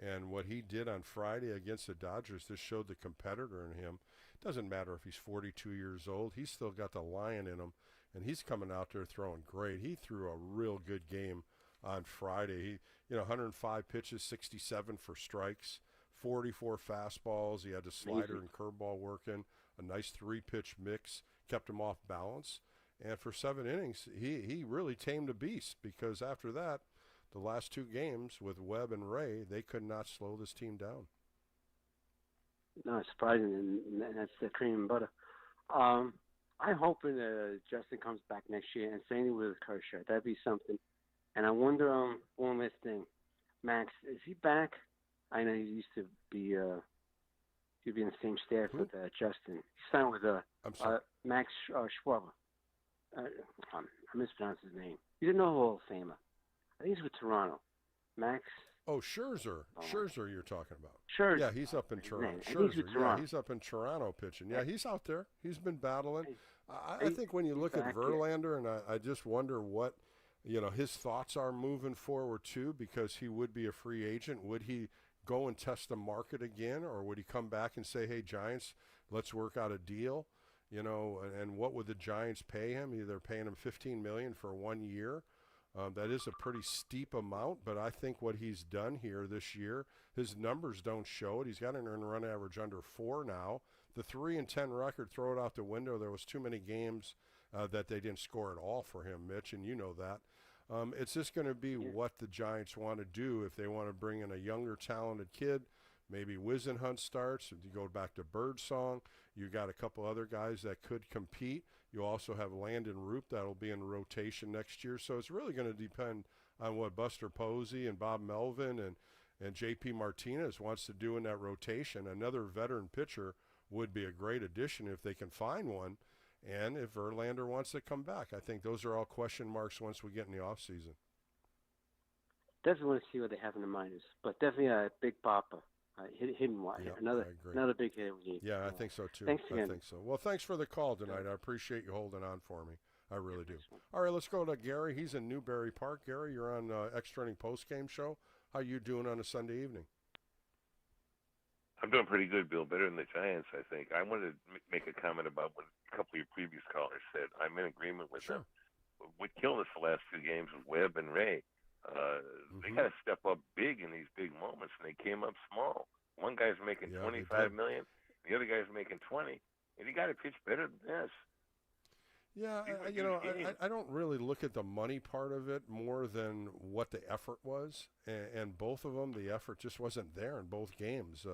And what he did on Friday against the Dodgers just showed the competitor in him. Doesn't matter if he's 42 years old. He's still got the lion in him. And he's coming out there throwing great. He threw a real good game on Friday. He, 105 pitches, 67 for strikes, 44 fastballs. He had the slider and curveball working. a nice 3-pitch mix, kept him off balance. And for 7 innings, he really tamed a beast, because after that, the last 2 games with Webb and Ray, they could not slow this team down. No, it's surprising, and that's the cream and butter. I'm hoping Justin comes back next year, and same with Kershaw. That'd be something. And I wonder, one last thing, Max, is he back? I know he used to be he'd be in the same staff with Justin. He signed with Max Schwarber. I mispronounced his name. He's a no Hall of Famer. I think he's with Toronto. Max. Oh, Scherzer. Scherzer you're talking about. Scherzer. Yeah, he's up in Toronto. He's up in Toronto pitching. Yeah, he's out there. He's been battling. I think when you look at Verlander, and I just wonder what, his thoughts are moving forward too, because he would be a free agent. Would he go and test the market again, or would he come back and say, hey, Giants, let's work out a deal? And what would the Giants pay him? Either paying him $15 million for 1 year. That is a pretty steep amount, but I think what he's done here this year, his numbers don't show it. He's got an earned run average under 4 now. The 3-10 record, throw it out the window. There was too many games that they didn't score at all for him, Mitch, and you know that. It's just going to be what the Giants want to do. If they want to bring in a younger, talented kid, maybe Wisenhunt starts. If you go back to Birdsong, you got a couple other guys that could compete. You also have Landon Roop that'll be in rotation next year. So it's really going to depend on what Buster Posey and Bob Melvin and J.P. Martinez wants to do in that rotation. Another veteran pitcher would be a great addition if they can find one. And if Verlander wants to come back, I think those are all question marks once we get in the offseason. Definitely want to see what they have in the minors, but definitely a big popper. Hidden wire. Yeah, another big hit we need. Yeah, I think so too. Thanks again. I think so. Well, thanks for the call tonight. I appreciate you holding on for me. I really do. All right, let's go to Gary. He's in Newberry Park. Gary, you're on Extra Inning Postgame Show. How you doing on a Sunday evening? I'm doing pretty good, Bill. Better than the Giants, I think. I wanted to make a comment about what a couple of your previous callers said. I'm in agreement with them. What killed us the last 2 games was Webb and Ray. They got to step up big in these big moments, and they came up small. One guy's making $25 million, the other guy's making $20, and you got to pitch better than this. Yeah, I don't really look at the money part of it more than what the effort was, and both of them, the effort just wasn't there in both games.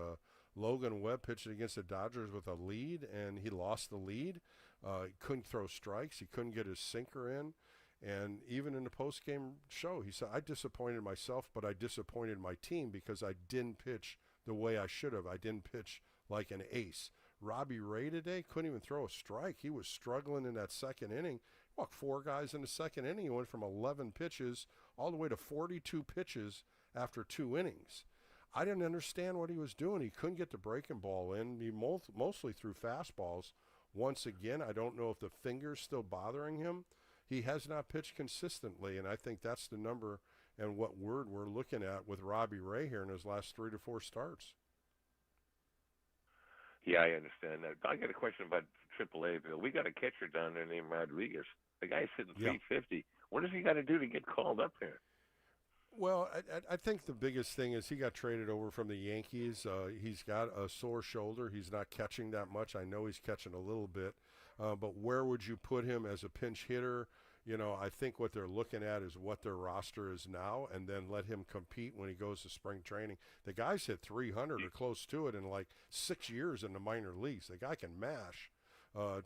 Logan Webb pitched against the Dodgers with a lead, and he lost the lead. He couldn't throw strikes. He couldn't get his sinker in. And even in the post-game show, he said, I disappointed myself, but I disappointed my team because I didn't pitch the way I should have. I didn't pitch like an ace. Robbie Ray today couldn't even throw a strike. He was struggling in that second inning. Walked 4 guys in the second inning. He went from 11 pitches all the way to 42 pitches after 2 innings. I didn't understand what he was doing. He couldn't get the breaking ball in. He mostly threw fastballs. Once again, I don't know if the finger's still bothering him. He has not pitched consistently, and I think that's the number and what word we're looking at with Robbie Ray here in his last 3 to 4 starts. Yeah, I understand that. I got a question about AAA, Bill. We got a catcher down there named Rodriguez. The guy's hitting 350. What does he got to do to get called up there? Well, I think the biggest thing is he got traded over from the Yankees. He's got a sore shoulder. He's not catching that much. I know he's catching a little bit. But where would you put him as a pinch hitter? I think what they're looking at is what their roster is now, and then let him compete when he goes to spring training. The guy's hit 300 or close to it in like 6 years in the minor leagues. The guy can mash.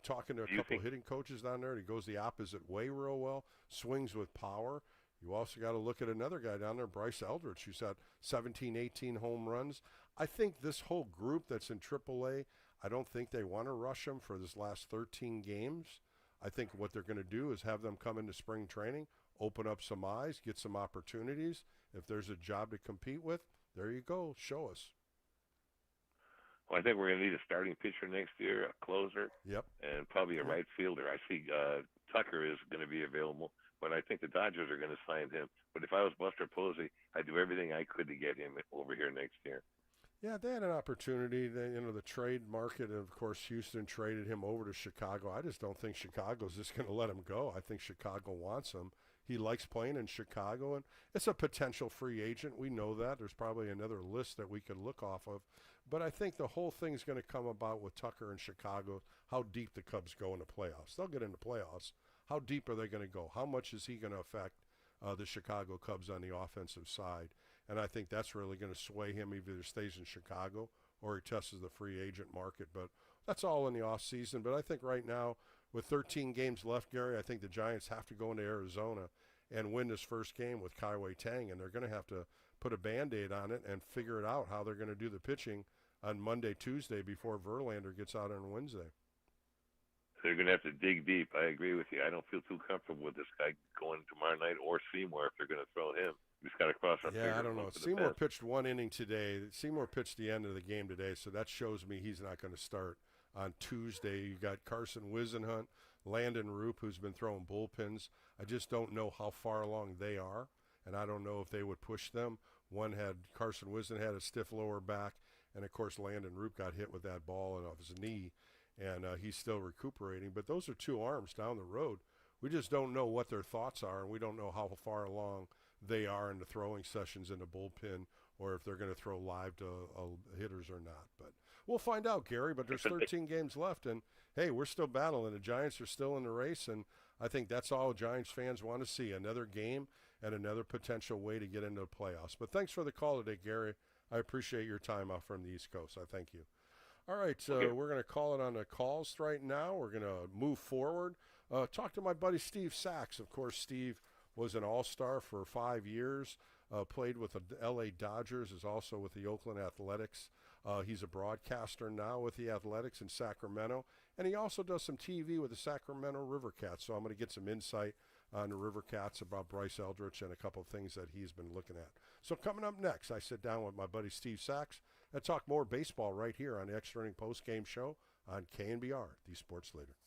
Talking to a couple of hitting coaches down there, he goes the opposite way real well, swings with power. You also got to look at another guy down there, Bryce Eldridge, who's had 17, 18 home runs. I think this whole group that's in AAA, I don't think they want to rush them for this last 13 games. I think what they're going to do is have them come into spring training, open up some eyes, get some opportunities. If there's a job to compete with, there you go. Show us. Well, I think we're going to need a starting pitcher next year, a closer, and probably a right fielder. I see Tucker is going to be available, but I think the Dodgers are going to sign him. But if I was Buster Posey, I'd do everything I could to get him over here next year. Yeah, they had an opportunity. The trade market, of course, Houston traded him over to Chicago. I just don't think Chicago's just going to let him go. I think Chicago wants him. he likes playing in Chicago, and it's a potential free agent. We know that. There's probably another list that we could look off of. But I think the whole thing's going to come about with Tucker in Chicago, how deep the Cubs go in the playoffs. They'll get into playoffs. How deep are they going to go? How much is he going to affect the Chicago Cubs on the offensive side? And I think that's really going to sway him. He either stays in Chicago or he tests the free agent market. But that's all in the offseason. But I think right now, with 13 games left, Gary, I think the Giants have to go into Arizona and win this first game with Kai Tang, and they're going to have to put a Band-Aid on it and figure it out how they're going to do the pitching on Monday, Tuesday before Verlander gets out on Wednesday. They're going to have to dig deep. I agree with you. I don't feel too comfortable with this guy going tomorrow night or Seymour if they're going to throw him. He's got to cross our fingers. Yeah, I don't know. Seymour pitched one inning today. Seymour pitched the end of the game today, so that shows me he's not going to start on Tuesday. You got Carson Wisenhunt, Landon Roop, who's been throwing bullpens. I just don't know how far along they are, and I don't know if they would push them. Carson Wisenhunt had a stiff lower back, and of course Landon Roop got hit with that ball off his knee, and he's still recuperating. But those are two arms down the road. We just don't know what their thoughts are, and we don't know how far along they are in the throwing sessions in the bullpen, or if they're going to throw live to hitters or not. But we'll find out, Gary. But there's 13 games left, and hey, we're still battling. The Giants are still in the race, and I think that's all Giants fans want to see, another game and another potential way to get into the playoffs. But thanks for the call today, Gary. I appreciate your time out from the East Coast. I thank you. All right, we're going to call it on the calls right now. We're going to move forward. Talk to my buddy Steve Sachs. Of course, Steve was an all-star for 5 years, played with the L.A. Dodgers, is also with the Oakland Athletics. He's a broadcaster now with the Athletics in Sacramento, and he also does some TV with the Sacramento River Cats. So I'm going to get some insight on the River Cats about Bryce Eldridge and a couple of things that he's been looking at. So coming up next, I sit down with my buddy Steve Sachs and talk more baseball right here on the Extra Inning Post Game Show on KNBR, the Sports Leader.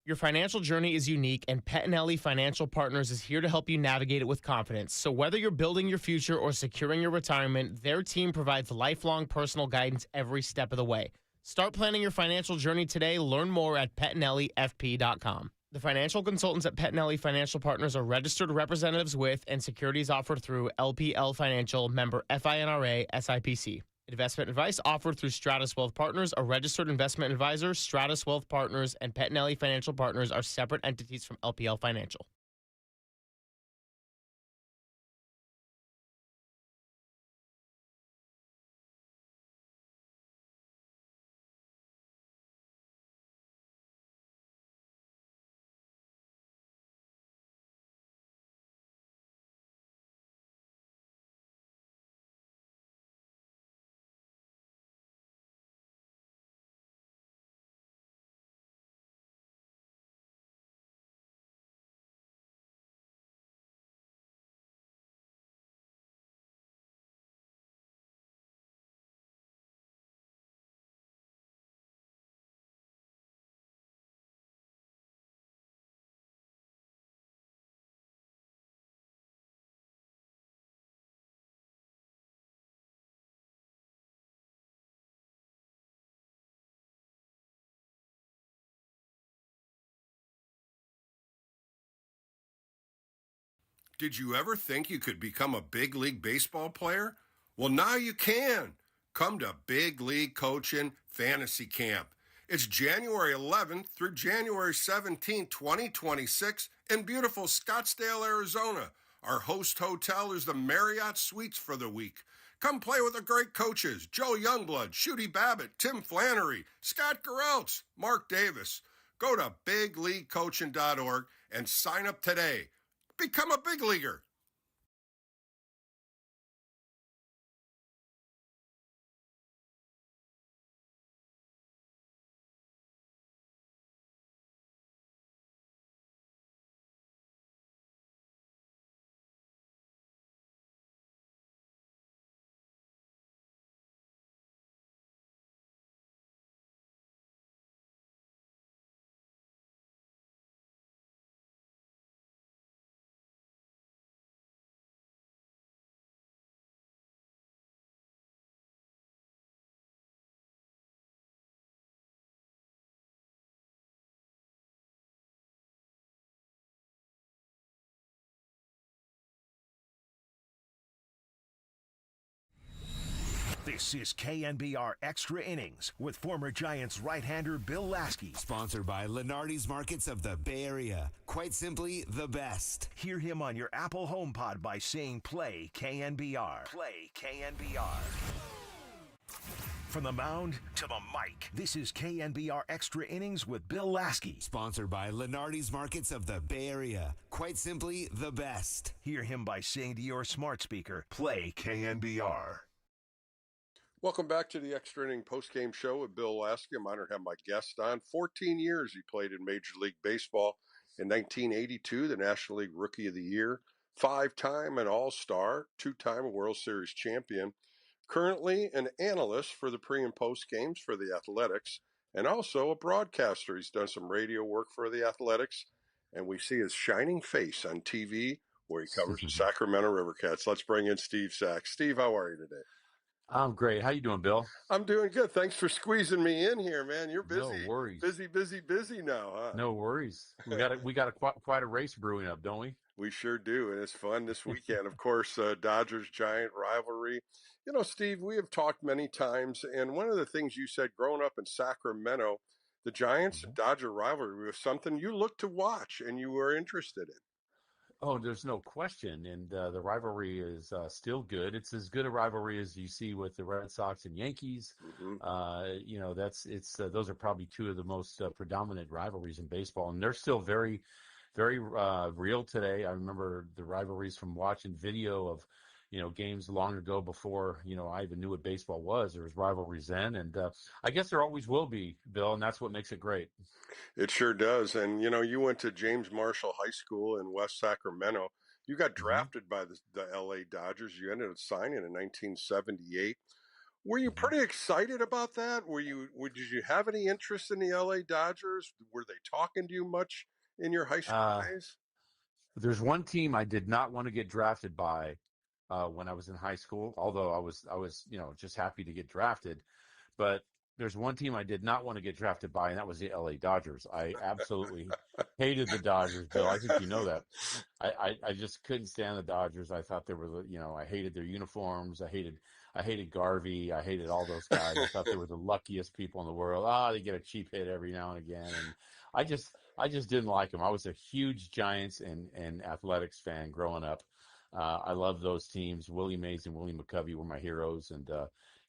Your financial journey is unique, and Pettinelli Financial Partners is here to help you navigate it with confidence. So whether you're building your future or securing your retirement, their team provides lifelong personal guidance every step of the way. Start planning your financial journey today. Learn more at PettinelliFP.com. The financial consultants at Pettinelli Financial Partners are registered representatives with and securities offered through LPL Financial, member FINRA, SIPC. Investment advice offered through Stratus Wealth Partners, a registered investment advisor. Stratus Wealth Partners and Pettinelli Financial Partners are separate entities from LPL Financial. Did you ever think you could become a big league baseball player? Well, now you can. Come to Big League Coaching Fantasy Camp. It's January 11th through January 17th, 2026 in beautiful Scottsdale, Arizona. Our host hotel is the Marriott Suites for the week. Come play with the great coaches, Joe Youngblood, Shooty Babbitt, Tim Flannery, Scott Gereltz, Mark Davis. Go to bigleaguecoaching.org and sign up today. Become a big leaguer. This is KNBR Extra Innings with former Giants right-hander Bill Lasky. Sponsored by Lenardi's Markets of the Bay Area. Quite simply, the best. Hear him on your Apple HomePod by saying play KNBR. Play KNBR. From the mound to the mic, this is KNBR Extra Innings with Bill Lasky. Sponsored by Lenardi's Markets of the Bay Area. Quite simply, the best. Hear him by saying to your smart speaker, play KNBR. Welcome back to the Extra Inning postgame show with Bill Lasky. I'm honored to have my guest on. 14 years he played in Major League Baseball. In 1982, the National League Rookie of the Year, 5-time an All-Star, 2-time World Series champion. Currently an analyst for the pre- and post games for the Athletics, and also a broadcaster. He's done some radio work for the Athletics, and we see his shining face on TV where he covers the Sacramento Rivercats. Let's bring in Steve Sachs. Steve, how are you today? I'm great. How you doing, Bill? I'm doing good. Thanks for squeezing me in here, man. You're busy. No worries. Busy now, huh? No worries. We got quite a race brewing up, don't we? We sure do, and it's fun this weekend. Of course, Dodgers-Giant rivalry. You know, Steve, we have talked many times, and one of the things you said growing up in Sacramento, the Giants-Dodger rivalry was something you looked to watch and you were interested in. Oh, there's no question, and the rivalry is still good. It's as good a rivalry as you see with the Red Sox and Yankees. You know, those are probably two of the most predominant rivalries in baseball, and they're still very, very real today. I remember the rivalries from watching video of, you know, games long ago before, you know, I even knew what baseball was. There was rivalries then, and I guess there always will be, Bill, and that's what makes it great. It sure does. And, you know, you went to James Marshall High School in West Sacramento. You got drafted by the L.A. Dodgers. You ended up signing in 1978. Were you pretty excited about that? Did you have any interest in the L.A. Dodgers? Were they talking to you much in your high school days? There's one team I did not want to get drafted by when I was in high school, although I was, you know, just happy to get drafted. But there's one team I did not want to get drafted by, and that was the L.A. Dodgers. I absolutely hated the Dodgers, Bill. I think you know that. I just couldn't stand the Dodgers. I thought they were, you know, I hated their uniforms. I hated Garvey. I hated all those guys. I thought they were the luckiest people in the world. They get a cheap hit every now and again. And I just didn't like them. I was a huge Giants and Athletics fan growing up. I loved those teams. Willie Mays and Willie McCovey were my heroes. And,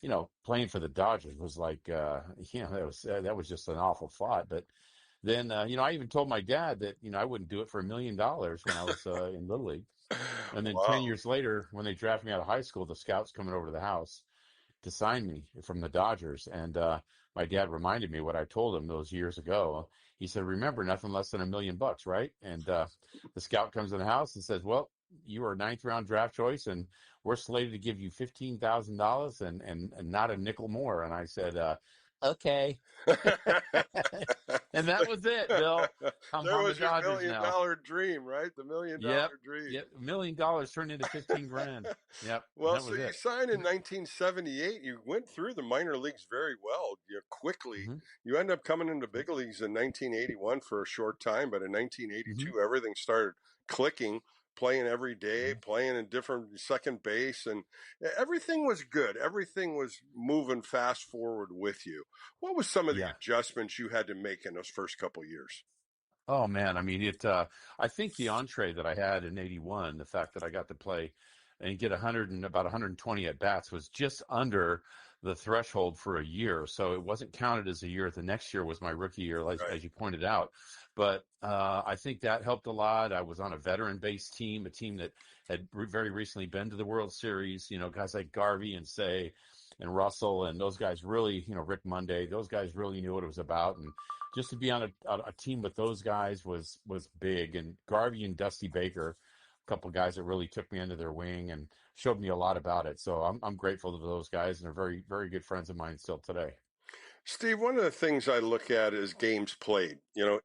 you know, playing for the Dodgers was like, you know, that was just an awful thought. But then, you know, I even told my dad that, you know, I wouldn't do it for $1 million when I was in Little League. And then 10 years later, when they drafted me out of high school, the scouts coming over to the house to sign me from the Dodgers. And my dad reminded me what I told him those years ago. He said, remember, nothing less than $1 million, right? And the scout comes in the house and says, well, you are a 9th round draft choice, and we're slated to give you $15,000 and not a nickel more. And I said, okay. And that was it, Bill. There was your $1 million dream, right? The $1 million dream. Yep. $1 million turned into $15,000. Yep. Well, so you signed in 1978. You went through the minor leagues very well. You quickly. You ended up coming into big leagues in 1981 for a short time, but in 1982, everything started clicking. playing every day, playing in different second base, and everything was good. Everything was moving fast forward with you. What was some of the Yeah. adjustments you had to make in those first couple years? Oh man, I mean I think the entree that I had in '81, the fact that I got to play and get 100 and about 120 at bats was just under the threshold for a year, so it wasn't counted as a year. The next year was my rookie year, as you pointed out. But I think that helped a lot. I was on a veteran-based team, a team that had very recently been to the World Series. You know, guys like Garvey and Say and Russell and those guys really, Rick Monday, those guys really knew what it was about. And just to be on a team with those guys was big. And Garvey and Dusty Baker, a couple of guys that really took me under their wing and showed me a lot about it. So I'm grateful to those guys, and they're very, very good friends of mine still today. Steve, one of the things I look at is games played.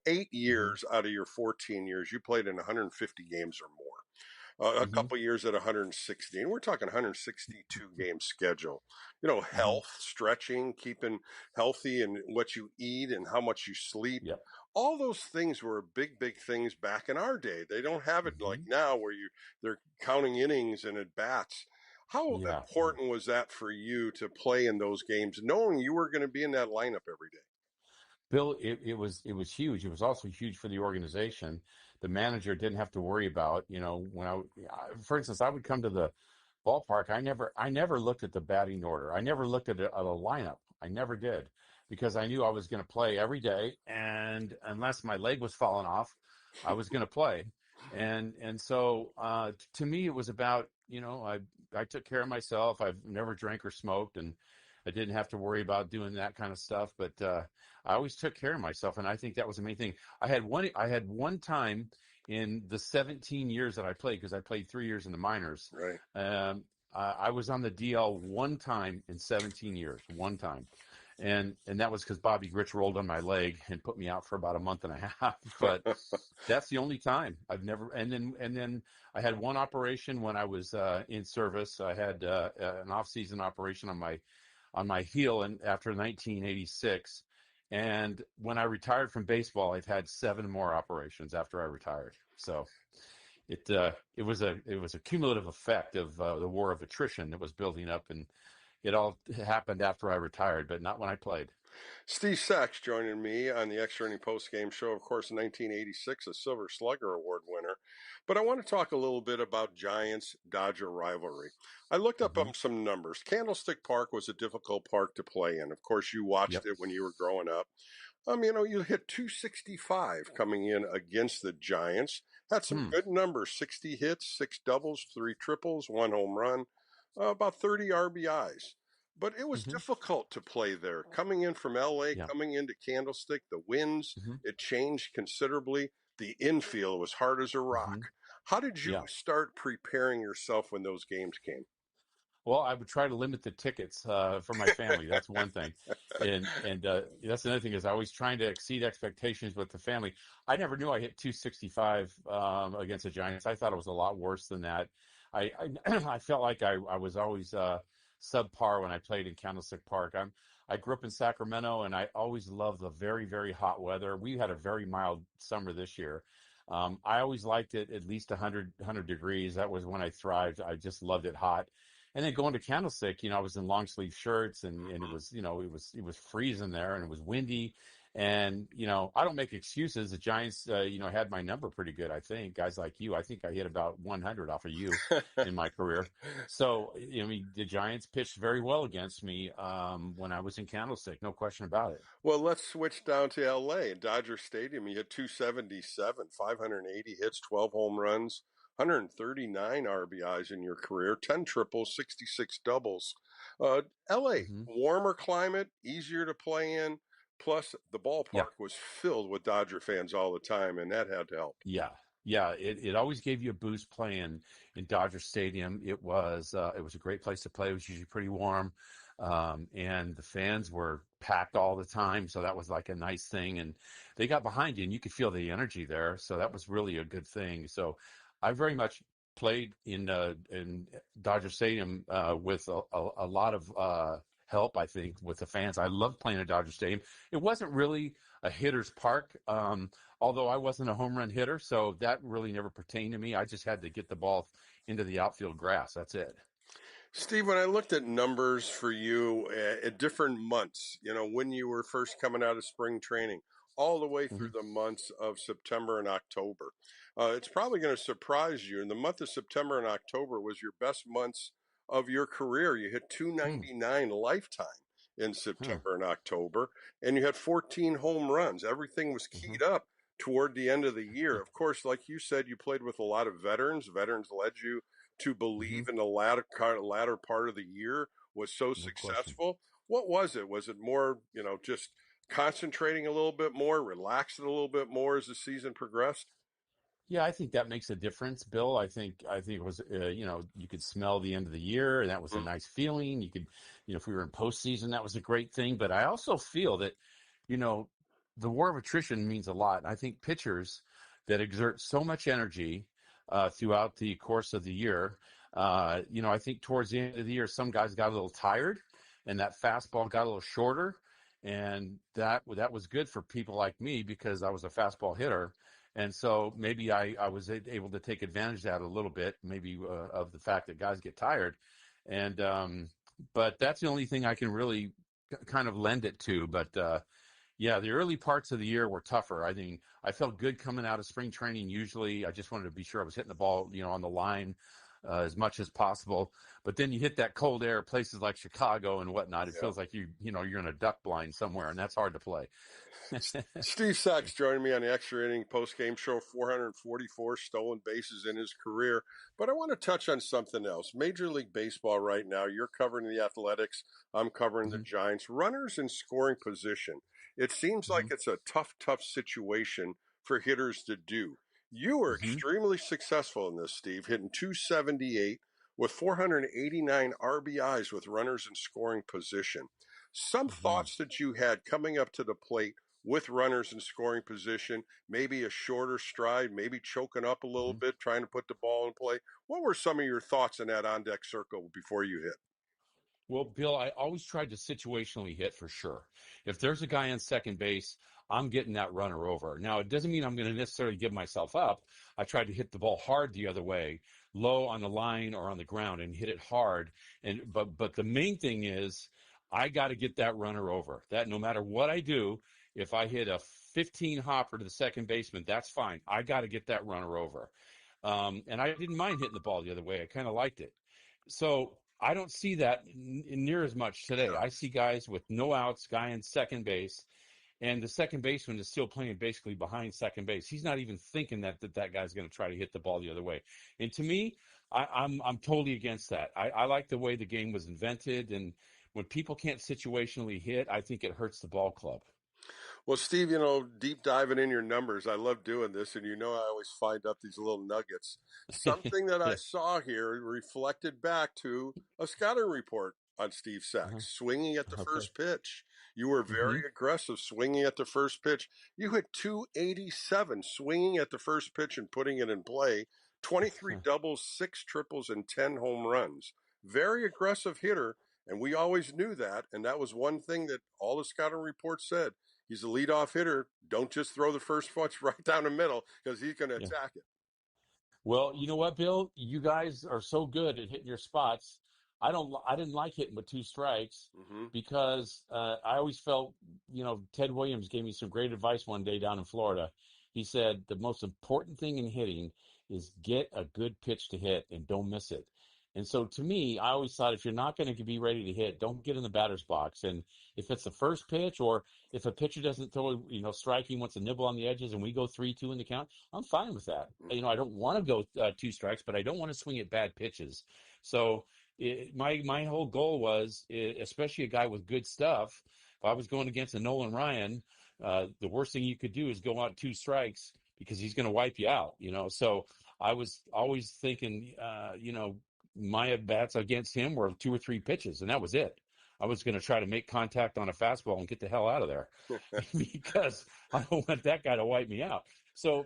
8 years out of your 14 years, you played in 150 games or more. A couple years at 116. We're talking 162 game schedule. Health, stretching, keeping healthy, and what you eat and how much you sleep. Yep. All those things were big, big things back in our day. They don't have it like now, where they're counting innings and at bats. How important was that for you to play in those games, knowing you were going to be in that lineup every day? Bill, it was huge. It was also huge for the organization. The manager didn't have to worry about, when for instance, I would come to the ballpark. I never looked at the batting order. I never looked at a lineup. I never did, because I knew I was going to play every day, and unless my leg was falling off, I was going to play. And so to me, it was about, I took care of myself. I've never drank or smoked, and I didn't have to worry about doing that kind of stuff. But I always took care of myself, and I think that was the main thing. I had one time in the 17 years that I played, because I played 3 years in the minors. Right. I was on the DL one time in 17 years, one time. And that was because Bobby Grich rolled on my leg and put me out for about a month and a half. But that's the only time. I've never. And then I had one operation when I was in service. I had an off-season operation on my heel, and after 1986. And when I retired from baseball, I've had 7 more operations after I retired. So it was a cumulative effect of the war of attrition that was building up, and it all happened after I retired, but not when I played. Steve Sachs joining me on the Extra Inning Post Game Show. Of course, in 1986, a Silver Slugger Award winner. But I want to talk a little bit about Giants-Dodger rivalry. I looked up some numbers. Candlestick Park was a difficult park to play in. Of course, you watched it when you were growing up. You hit 265 coming in against the Giants. Had some good numbers: 60 hits, 6 doubles, 3 triples, 1 home run, about 30 RBIs. But it was difficult to play there. Coming in from LA, coming into Candlestick, the winds, it changed considerably. The infield was hard as a rock. How did you start preparing yourself when those games came? Well, I would try to limit the tickets for my family. That's one thing. And that's another thing, is I was trying to exceed expectations with the family. I never knew I hit 265 against the Giants. I thought it was a lot worse than that. I felt like I was always subpar when I played in Candlestick Park. I grew up in Sacramento, and I always loved the very, very hot weather. We had a very mild summer this year. I always liked it at least 100 degrees. That was when I thrived. I just loved it hot. And then going to Candlestick, I was in long sleeve shirts, and it was, it was freezing there, and it was windy. And, I don't make excuses. The Giants, had my number pretty good, I think. Guys like you, I think I hit about 100 off of you in my career. So, the Giants pitched very well against me when I was in Candlestick, no question about it. Well, let's switch down to L.A. Dodger Stadium. You hit 277, 580 hits, 12 home runs, 139 RBIs in your career, 10 triples, 66 doubles. L.A., warmer climate, easier to play in. Plus, the ballpark was filled with Dodger fans all the time, and that had to help. Yeah. It always gave you a boost playing in Dodger Stadium. It was a great place to play. It was usually pretty warm, and the fans were packed all the time, so that was like a nice thing. And they got behind you, and you could feel the energy there, so that was really a good thing. So I very much played in Dodger Stadium with a lot of help, I think, with the fans. I love playing at Dodger Stadium. It wasn't really a hitter's park, although I wasn't a home run hitter, so that really never pertained to me. I just had to get the ball into the outfield grass. That's it. Steve, when I looked at numbers for you at different months, when you were first coming out of spring training, all the way through the months of September and October, it's probably going to surprise you. In the month of September and October was your best months of your career. You hit 299 lifetime in September and October, and you had 14 home runs. Everything was keyed up toward the end of the year. Of course, like you said, you played with a lot of veterans. Veterans led you to believe in the latter part of the year was so successful. What was it? Was it more, just concentrating a little bit more, relaxing a little bit more as the season progressed? Yeah, I think that makes a difference, Bill. I think it was, you could smell the end of the year, and that was a nice feeling. You could, if we were in postseason, that was a great thing. But I also feel that, the war of attrition means a lot. I think pitchers that exert so much energy throughout the course of the year, I think towards the end of the year, some guys got a little tired, and that fastball got a little shorter, and that was good for people like me because I was a fastball hitter. And so maybe I was able to take advantage of that a little bit, maybe of the fact that guys get tired. And but that's the only thing I can really kind of lend it to. But yeah, the early parts of the year were tougher. I think I felt good coming out of spring training. Usually I just wanted to be sure I was hitting the ball, on the line as much as possible. But then you hit that cold air, places like Chicago and whatnot. It feels like you're in a duck blind somewhere, and that's hard to play. Steve Sachs joining me on the Extra Inning post-game show, 444 stolen bases in his career. But I want to touch on something else. Major League Baseball right now, you're covering the Athletics, I'm covering the Giants. Runners in scoring position. It seems like it's a tough situation for hitters to do. You were extremely successful in this, Steve, hitting 278 with 489 RBIs with runners in scoring position. Some thoughts that you had coming up to the plate with runners in scoring position, maybe a shorter stride, maybe choking up a little bit, trying to put the ball in play. What were some of your thoughts in that on-deck circle before you hit? Well, Bill, I always tried to situationally hit for sure. If there's a guy on second base, I'm getting that runner over. Now, it doesn't mean I'm going to necessarily give myself up. I tried to hit the ball hard the other way, low on the line or on the ground, and hit it hard. But the main thing is I got to get that runner over. That no matter what I do, if I hit a 15 hopper to the second baseman, that's fine. I got to get that runner over. And I didn't mind hitting the ball the other way. I kind of liked it. So I don't see that near as much today. I see guys with no outs, guy in second base, and the second baseman is still playing basically behind second base. He's not even thinking that guy's going to try to hit the ball the other way. And to me, I'm totally against that. I like the way the game was invented, and when people can't situationally hit, I think it hurts the ball club. Well, Steve, deep diving in your numbers, I love doing this, and I always find up these little nuggets. Something that I saw here reflected back to a scouting report on Steve Sachs, swinging at the first pitch. You were very aggressive swinging at the first pitch. You hit 287 swinging at the first pitch and putting it in play, 23 doubles, 6 triples, and 10 home runs. Very aggressive hitter, and we always knew that, and that was one thing that all the scouting reports said. He's a leadoff hitter. Don't just throw the first punch right down the middle because he's going to attack it. Well, you know what, Bill? You guys are so good at hitting your spots. I didn't like hitting with 2 strikes because I always felt, Ted Williams gave me some great advice one day down in Florida. He said the most important thing in hitting is get a good pitch to hit and don't miss it. And so to me, I always thought if you're not going to be ready to hit, don't get in the batter's box. And if it's the first pitch or if a pitcher doesn't throw, striking, wants to nibble on the edges and we go 3-2 in the count, I'm fine with that. I don't want to go 2 strikes, but I don't want to swing at bad pitches. So my whole goal was, especially a guy with good stuff, if I was going against a Nolan Ryan, the worst thing you could do is go out 2 strikes because he's going to wipe you out, So I was always thinking, my at-bats against him were 2 or 3 pitches, and that was it. I was going to try to make contact on a fastball and get the hell out of there because I don't want that guy to wipe me out. So,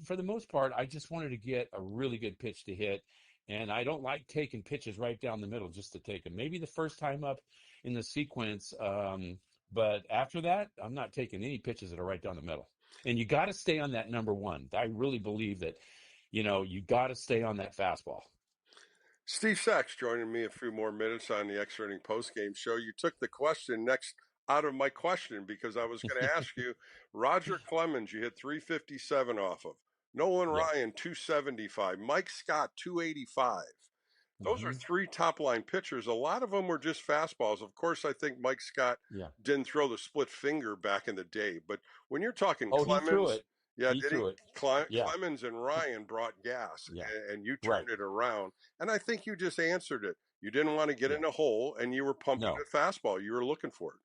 for the most part, I just wanted to get a really good pitch to hit, and I don't like taking pitches right down the middle just to take them. Maybe the first time up, in the sequence. But after that, I'm not taking any pitches that are right down the middle. And you got to stay on that number one. I really believe that, you got to stay on that fastball. Steve Sachs joining me a few more minutes on the Extra Inning Postgame Show. You took the question next out of my question because I was going to ask you, Roger Clemens, you hit 357 off of. Nolan Ryan, 275. Mike Scott, 285. Those are three top-line pitchers. A lot of them were just fastballs. Of course, I think Mike Scott didn't throw the split finger back in the day. But when you're talking Clemens, he threw it. Yeah, he threw it. Clemens and Ryan brought gas, and you turned it around. And I think you just answered it. You didn't want to get in a hole, and you were pumping a fastball. You were looking for it.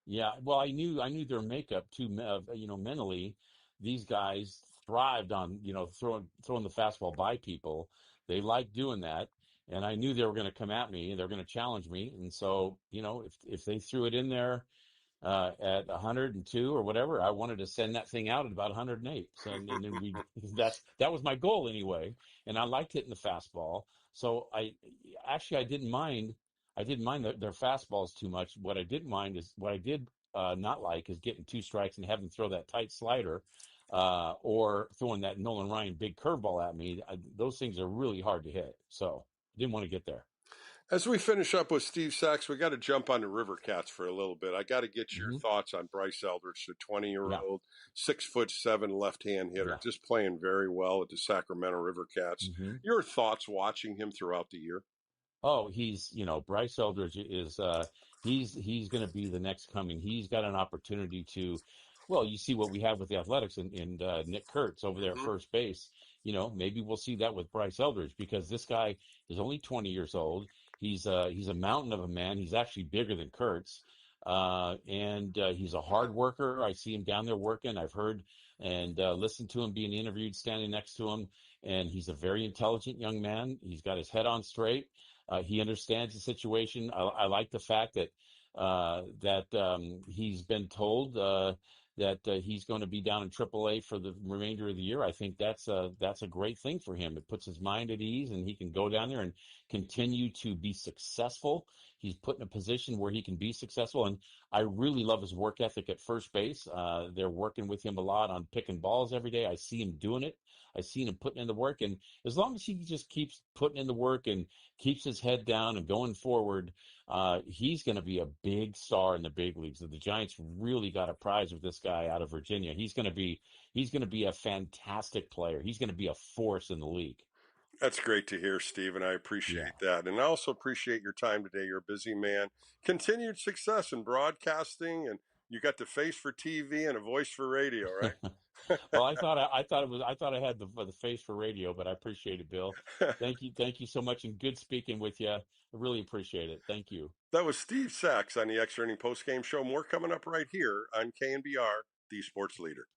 Yeah, well, I knew their makeup too. Mentally, these guys thrived on throwing the fastball by people. They like doing that, and I knew they were going to come at me and they're going to challenge me. And so, if they threw it in there at 102 or whatever, I wanted to send that thing out at about 108. So, and then that was my goal anyway. And I liked hitting the fastball. So I didn't mind. I didn't mind their fastballs too much. What I did not like is getting two strikes and having to throw that tight slider, or throwing that Nolan Ryan big curveball at me. Those things are really hard to hit. So didn't want to get there. As we finish up with Steve Sachs, we got to jump on the River Cats for a little bit. I got to get your thoughts on Bryce Eldridge, the 20-year-old, 6'7" left-hand hitter, just playing very well at the Sacramento River Cats. Your thoughts watching him throughout the year? Oh, Bryce Eldridge is he's going to be the next coming. He's got an opportunity to, well, you see what we have with the Athletics and Nick Kurtz over there at first base. Maybe we'll see that with Bryce Eldridge, because this guy is only 20 years old. He's a mountain of a man. He's actually bigger than Kurtz. And he's a hard worker. I see him down there working. I've heard and listened to him being interviewed standing next to him. And he's a very intelligent young man. He's got his head on straight. He understands the situation. I like the fact that he's been told that he's going to be down in AAA for the remainder of the year. I think that's a great thing for him. It puts his mind at ease, and he can go down there and continue to be successful. He's put in a position where he can be successful, and I really love his work ethic at first base. They're working with him a lot on picking balls every day. I see him doing it. I've seen him putting in the work, and as long as he just keeps putting in the work and keeps his head down and going forward, he's going to be a big star in the big leagues. The Giants really got a prize with this guy out of Virginia. He's going to be a fantastic player. He's going to be a force in the league. That's great to hear, Steve, and I appreciate that. And I also appreciate your time today. You're a busy man. Continued success in broadcasting, and you got the face for TV and a voice for radio, right? Well, I thought I had the face for radio, but I appreciate it, Bill. Thank you so much, and good speaking with you. I really appreciate it. Thank you. That was Steve Sachs on the Extra Inning Postgame Show. More coming up right here on KNBR, the Sports Leader.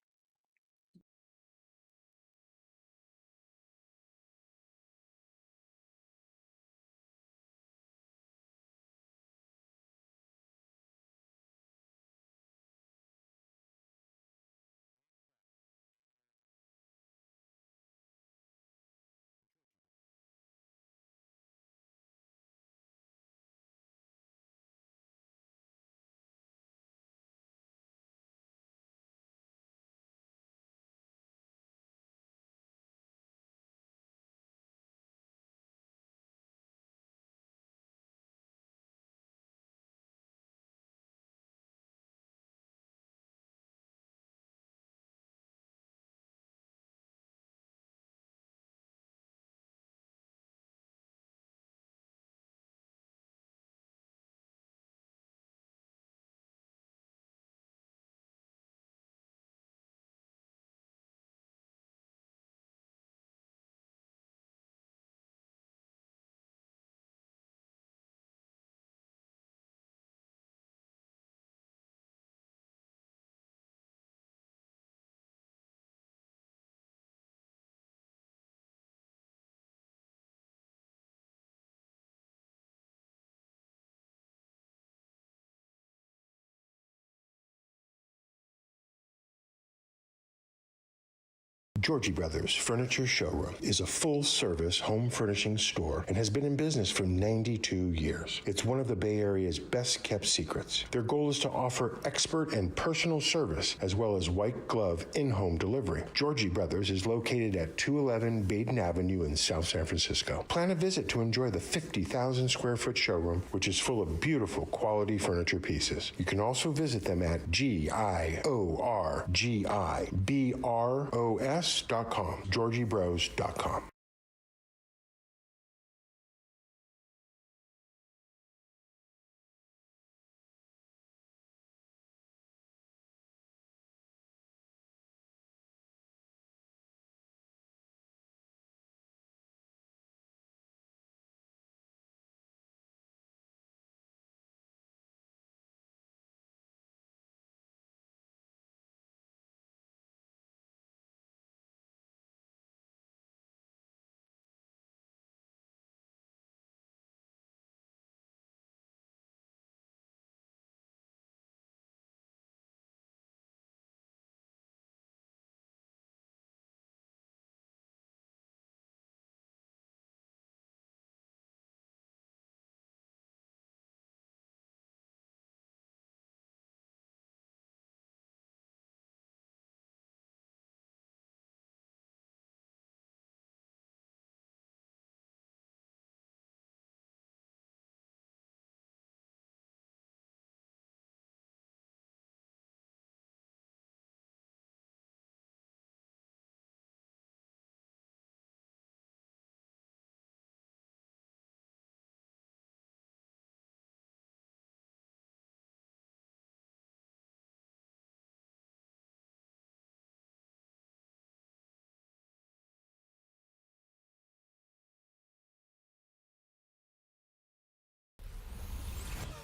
Georgie Brothers Furniture Showroom is a full-service home furnishing store and has been in business for 92 years. It's one of the Bay Area's best-kept secrets. Their goal is to offer expert and personal service as well as white glove in-home delivery. Georgie Brothers is located at 211 Baden Avenue in South San Francisco. Plan a visit to enjoy the 50,000 square foot showroom, which is full of beautiful quality furniture pieces. You can also visit them at GIORGIBROS.com, GeorgieBros.com.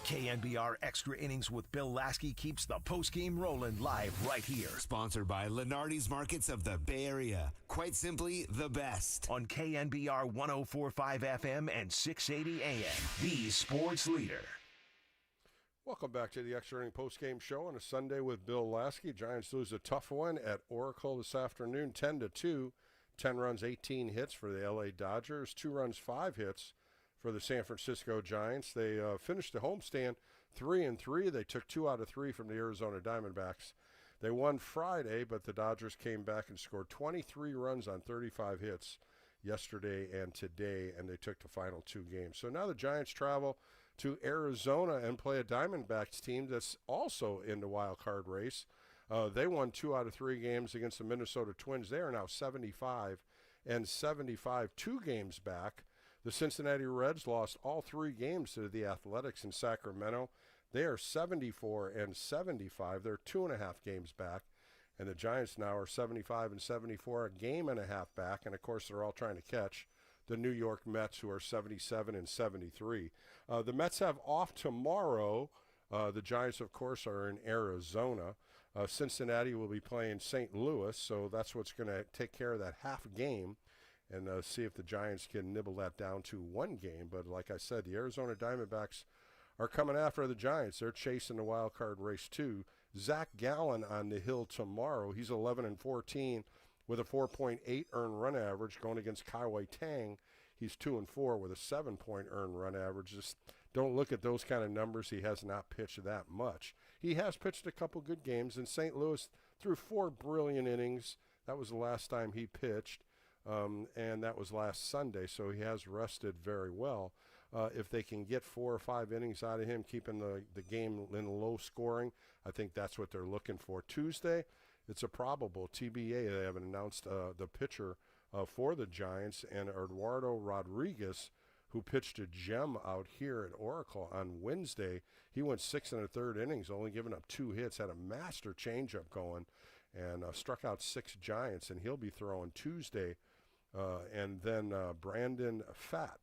KNBR Extra Innings with Bill Lasky keeps the postgame rolling live right here. Sponsored by Lenardi's Markets of the Bay Area. Quite simply, the best. On KNBR 104.5 FM and 680 AM. The sports leader. Welcome back to the Extra Inning postgame show on a Sunday with Bill Lasky. Giants lose a tough one at Oracle this afternoon, 10-2. 10 runs, 18 hits for the LA Dodgers. 2 runs, 5 hits for the San Francisco Giants. They finished the homestand 3-3. They took 2 out of 3 from the Arizona Diamondbacks. They won Friday, but the Dodgers came back and scored 23 runs on 35 hits yesterday and today, and they took the final 2 games. So now the Giants travel to Arizona and play a Diamondbacks team that's also in the wild card race. They won 2 out of 3 games against the Minnesota Twins. They are now 75-75, 2 games back. The Cincinnati Reds lost all 3 games to the Athletics in Sacramento. They are 74-75. They're 2.5 games back. And the Giants now are 75-74, a game and a half back. And, of course, they're all trying to catch the New York Mets, who are 77-73. The Mets have off tomorrow. The Giants, of course, are in Arizona. Cincinnati will be playing St. Louis, so that's what's going to take care of that half game and see if the Giants can nibble that down to 1 game. But like I said, the Arizona Diamondbacks are coming after the Giants. They're chasing the wild card race too. Zach Gallen on the hill tomorrow. He's 11-14 with a 4.8 earned run average going against Kai Tang. He's 2-4 with a 7-point earned run average. Just don't look at those kind of numbers. He has not pitched that much. He has pitched a couple good games in St. Louis through 4 brilliant innings. That was the last time he pitched. And that was last Sunday, so he has rested very well. If they can get 4 or 5 innings out of him, keeping the game in low scoring, I think that's what they're looking for. Tuesday, it's a probable TBA. They haven't announced the pitcher for the Giants, and Eduardo Rodriguez, who pitched a gem out here at Oracle on Wednesday. He went 6 1/3 innings, only giving up 2 hits, had a master changeup going, and struck out 6 Giants, and he'll be throwing Tuesday. And then Brandon Pfaadt,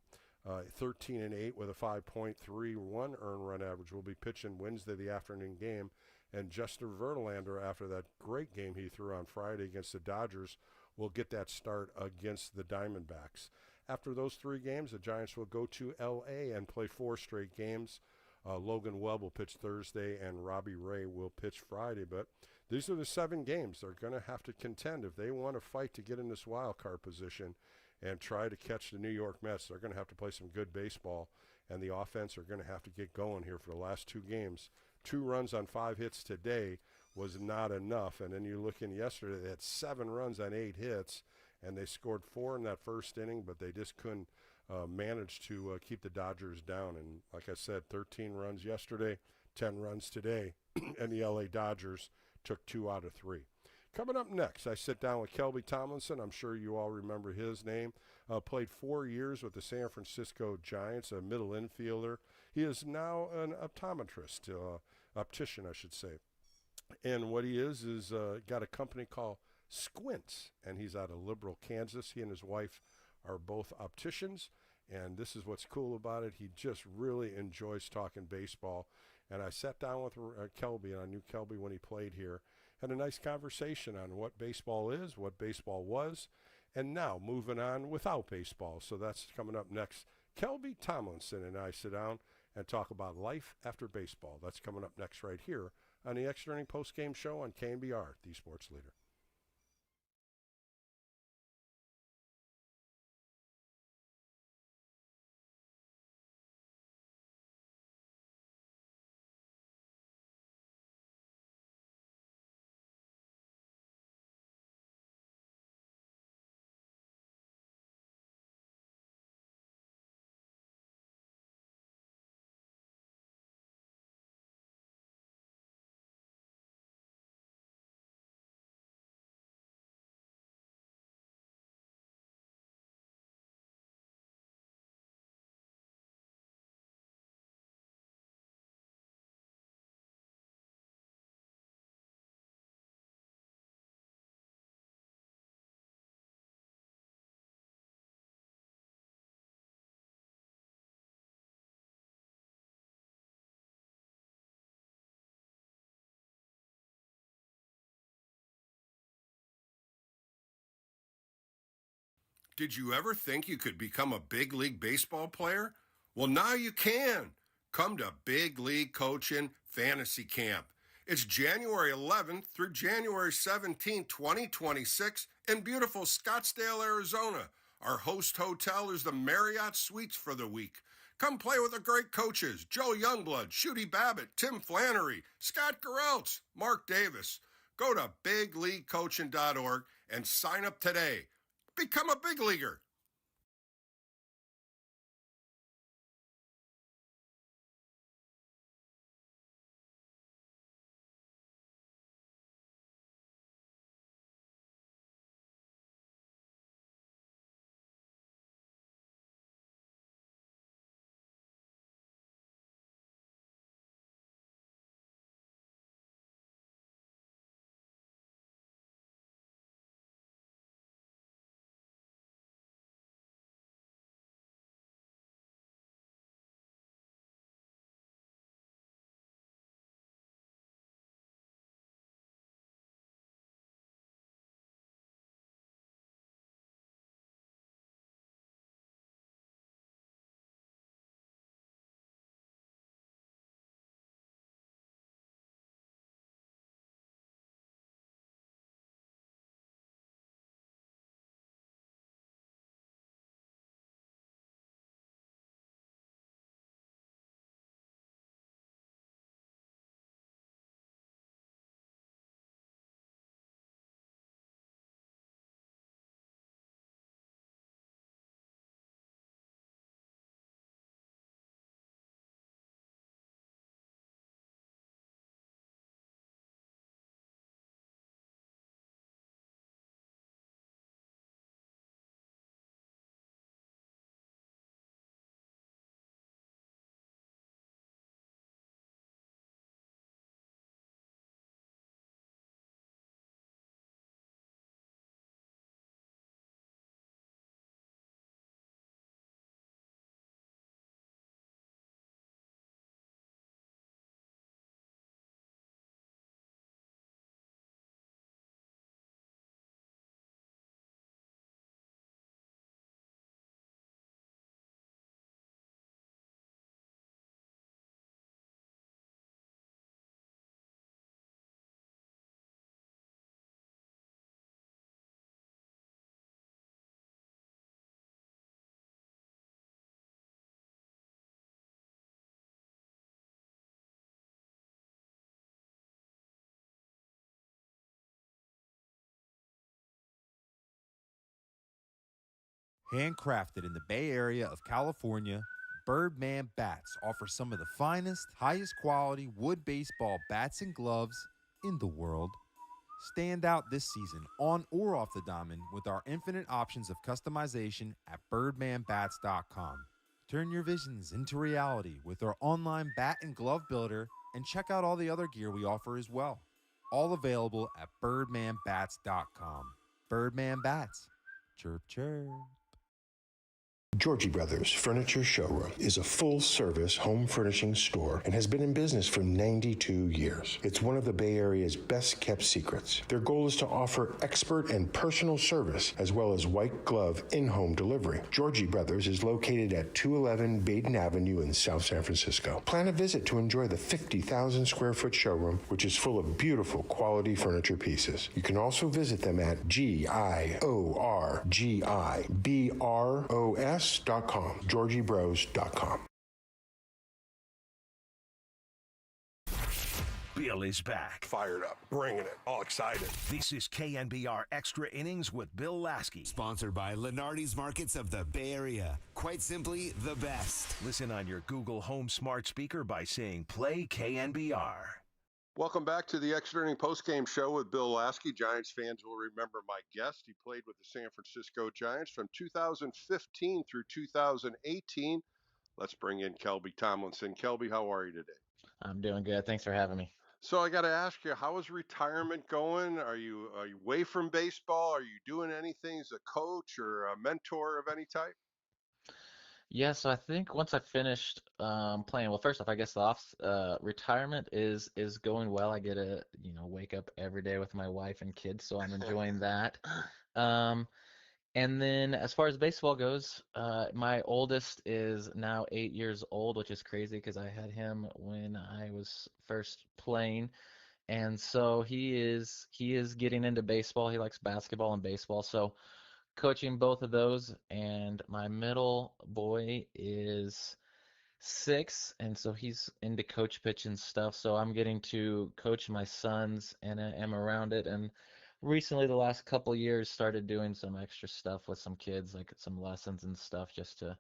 13-8 with a 5.31 earned run average, will be pitching Wednesday, the afternoon game. And Justin Verlander, after that great game he threw on Friday against the Dodgers, will get that start against the Diamondbacks. After those 3 games, the Giants will go to L.A. and play 4 straight games. Logan Webb will pitch Thursday, and Robbie Ray will pitch Friday. But these are the 7 games they're going to have to contend. If they want to fight to get in this wild card position and try to catch the New York Mets, they're going to have to play some good baseball, and the offense are going to have to get going here for the last 2 games. 2 runs on 5 hits today was not enough. And then you look in yesterday, they had 7 runs on 8 hits, and they scored 4 in that first inning, but they just couldn't manage to keep the Dodgers down. And like I said, 13 runs yesterday, 10 runs today, and the LA Dodgers took 2 out of 3. Coming up next, I sit down with Kelby Tomlinson. I'm sure you all remember his name. Played 4 years with the San Francisco Giants, a middle infielder. He is now an optometrist, optician, I should say. And what he is got a company called Squints, and he's out of Liberal, Kansas. He and his wife are both opticians, and this is what's cool about it. He just really enjoys talking baseball. And I sat down with Kelby, and I knew Kelby when he played here. Had a nice conversation on what baseball is, what baseball was, and now moving on without baseball. So that's coming up next. Kelby Tomlinson and I sit down and talk about life after baseball. That's coming up next right here on the Extra Inning Postgame Show on KNBR, the Sports Leader. Did you ever think you could become a big league baseball player? Well, now you can. Come to Big League Coaching Fantasy Camp. It's January 11th through January 17th, 2026 in beautiful Scottsdale, Arizona. Our host hotel is the Marriott Suites for the week. Come play with the great coaches, Joe Youngblood, Shooty Babbitt, Tim Flannery, Scott Gereltz, Mark Davis. Go to bigleaguecoaching.org and sign up today. Become a big leaguer. Handcrafted in the Bay Area of California, Birdman Bats offer some of the finest, highest quality wood baseball bats and gloves in the world. Stand out this season on or off the diamond with our infinite options of customization at birdmanbats.com. Turn your visions into reality with our online bat and glove builder, and check out all the other gear we offer as well. All available at birdmanbats.com. Birdman Bats. Chirp, chirp. Georgie Brothers Furniture Showroom is a full-service home furnishing store and has been in business for 92 years. It's one of the Bay Area's best-kept secrets. Their goal is to offer expert and personal service as well as white glove in-home delivery. Georgie Brothers is located at 211 Baden Avenue in South San Francisco. Plan a visit to enjoy the 50,000 square foot showroom, which is full of beautiful quality furniture pieces. You can also visit them at GIORGIBROS.com, GeorgieBros.com. Bill is back. Fired up, bringing it, all excited. This is KNBR Extra Innings with Bill Lasky. Sponsored by Lenardi's Markets of the Bay Area. Quite simply, the best. Listen on your Google Home smart speaker by saying play KNBR. Welcome back to the Extra Inning Postgame Show with Bill Lasky. Giants fans will remember my guest. He played with the San Francisco Giants from 2015 through 2018. Let's bring in Kelby Tomlinson. Kelby, how are you today? I'm doing good. Thanks for having me. So I got to ask you, how is retirement going? Are you away from baseball? Are you doing anything as a coach or a mentor of any type? Yeah, so I think once I finished playing, well, first off, I guess retirement is going well. I get to, wake up every day with my wife and kids, so I'm enjoying that. And then as far as baseball goes, my oldest is now 8 years old, which is crazy because I had him when I was first playing. And so he is getting into baseball. He likes basketball and baseball. So coaching both of those, and my middle boy is 6, and so he's into coach pitch and stuff. So I'm getting to coach my sons, and I am around it. And recently, the last couple years, started doing some extra stuff with some kids, like some lessons and stuff, just to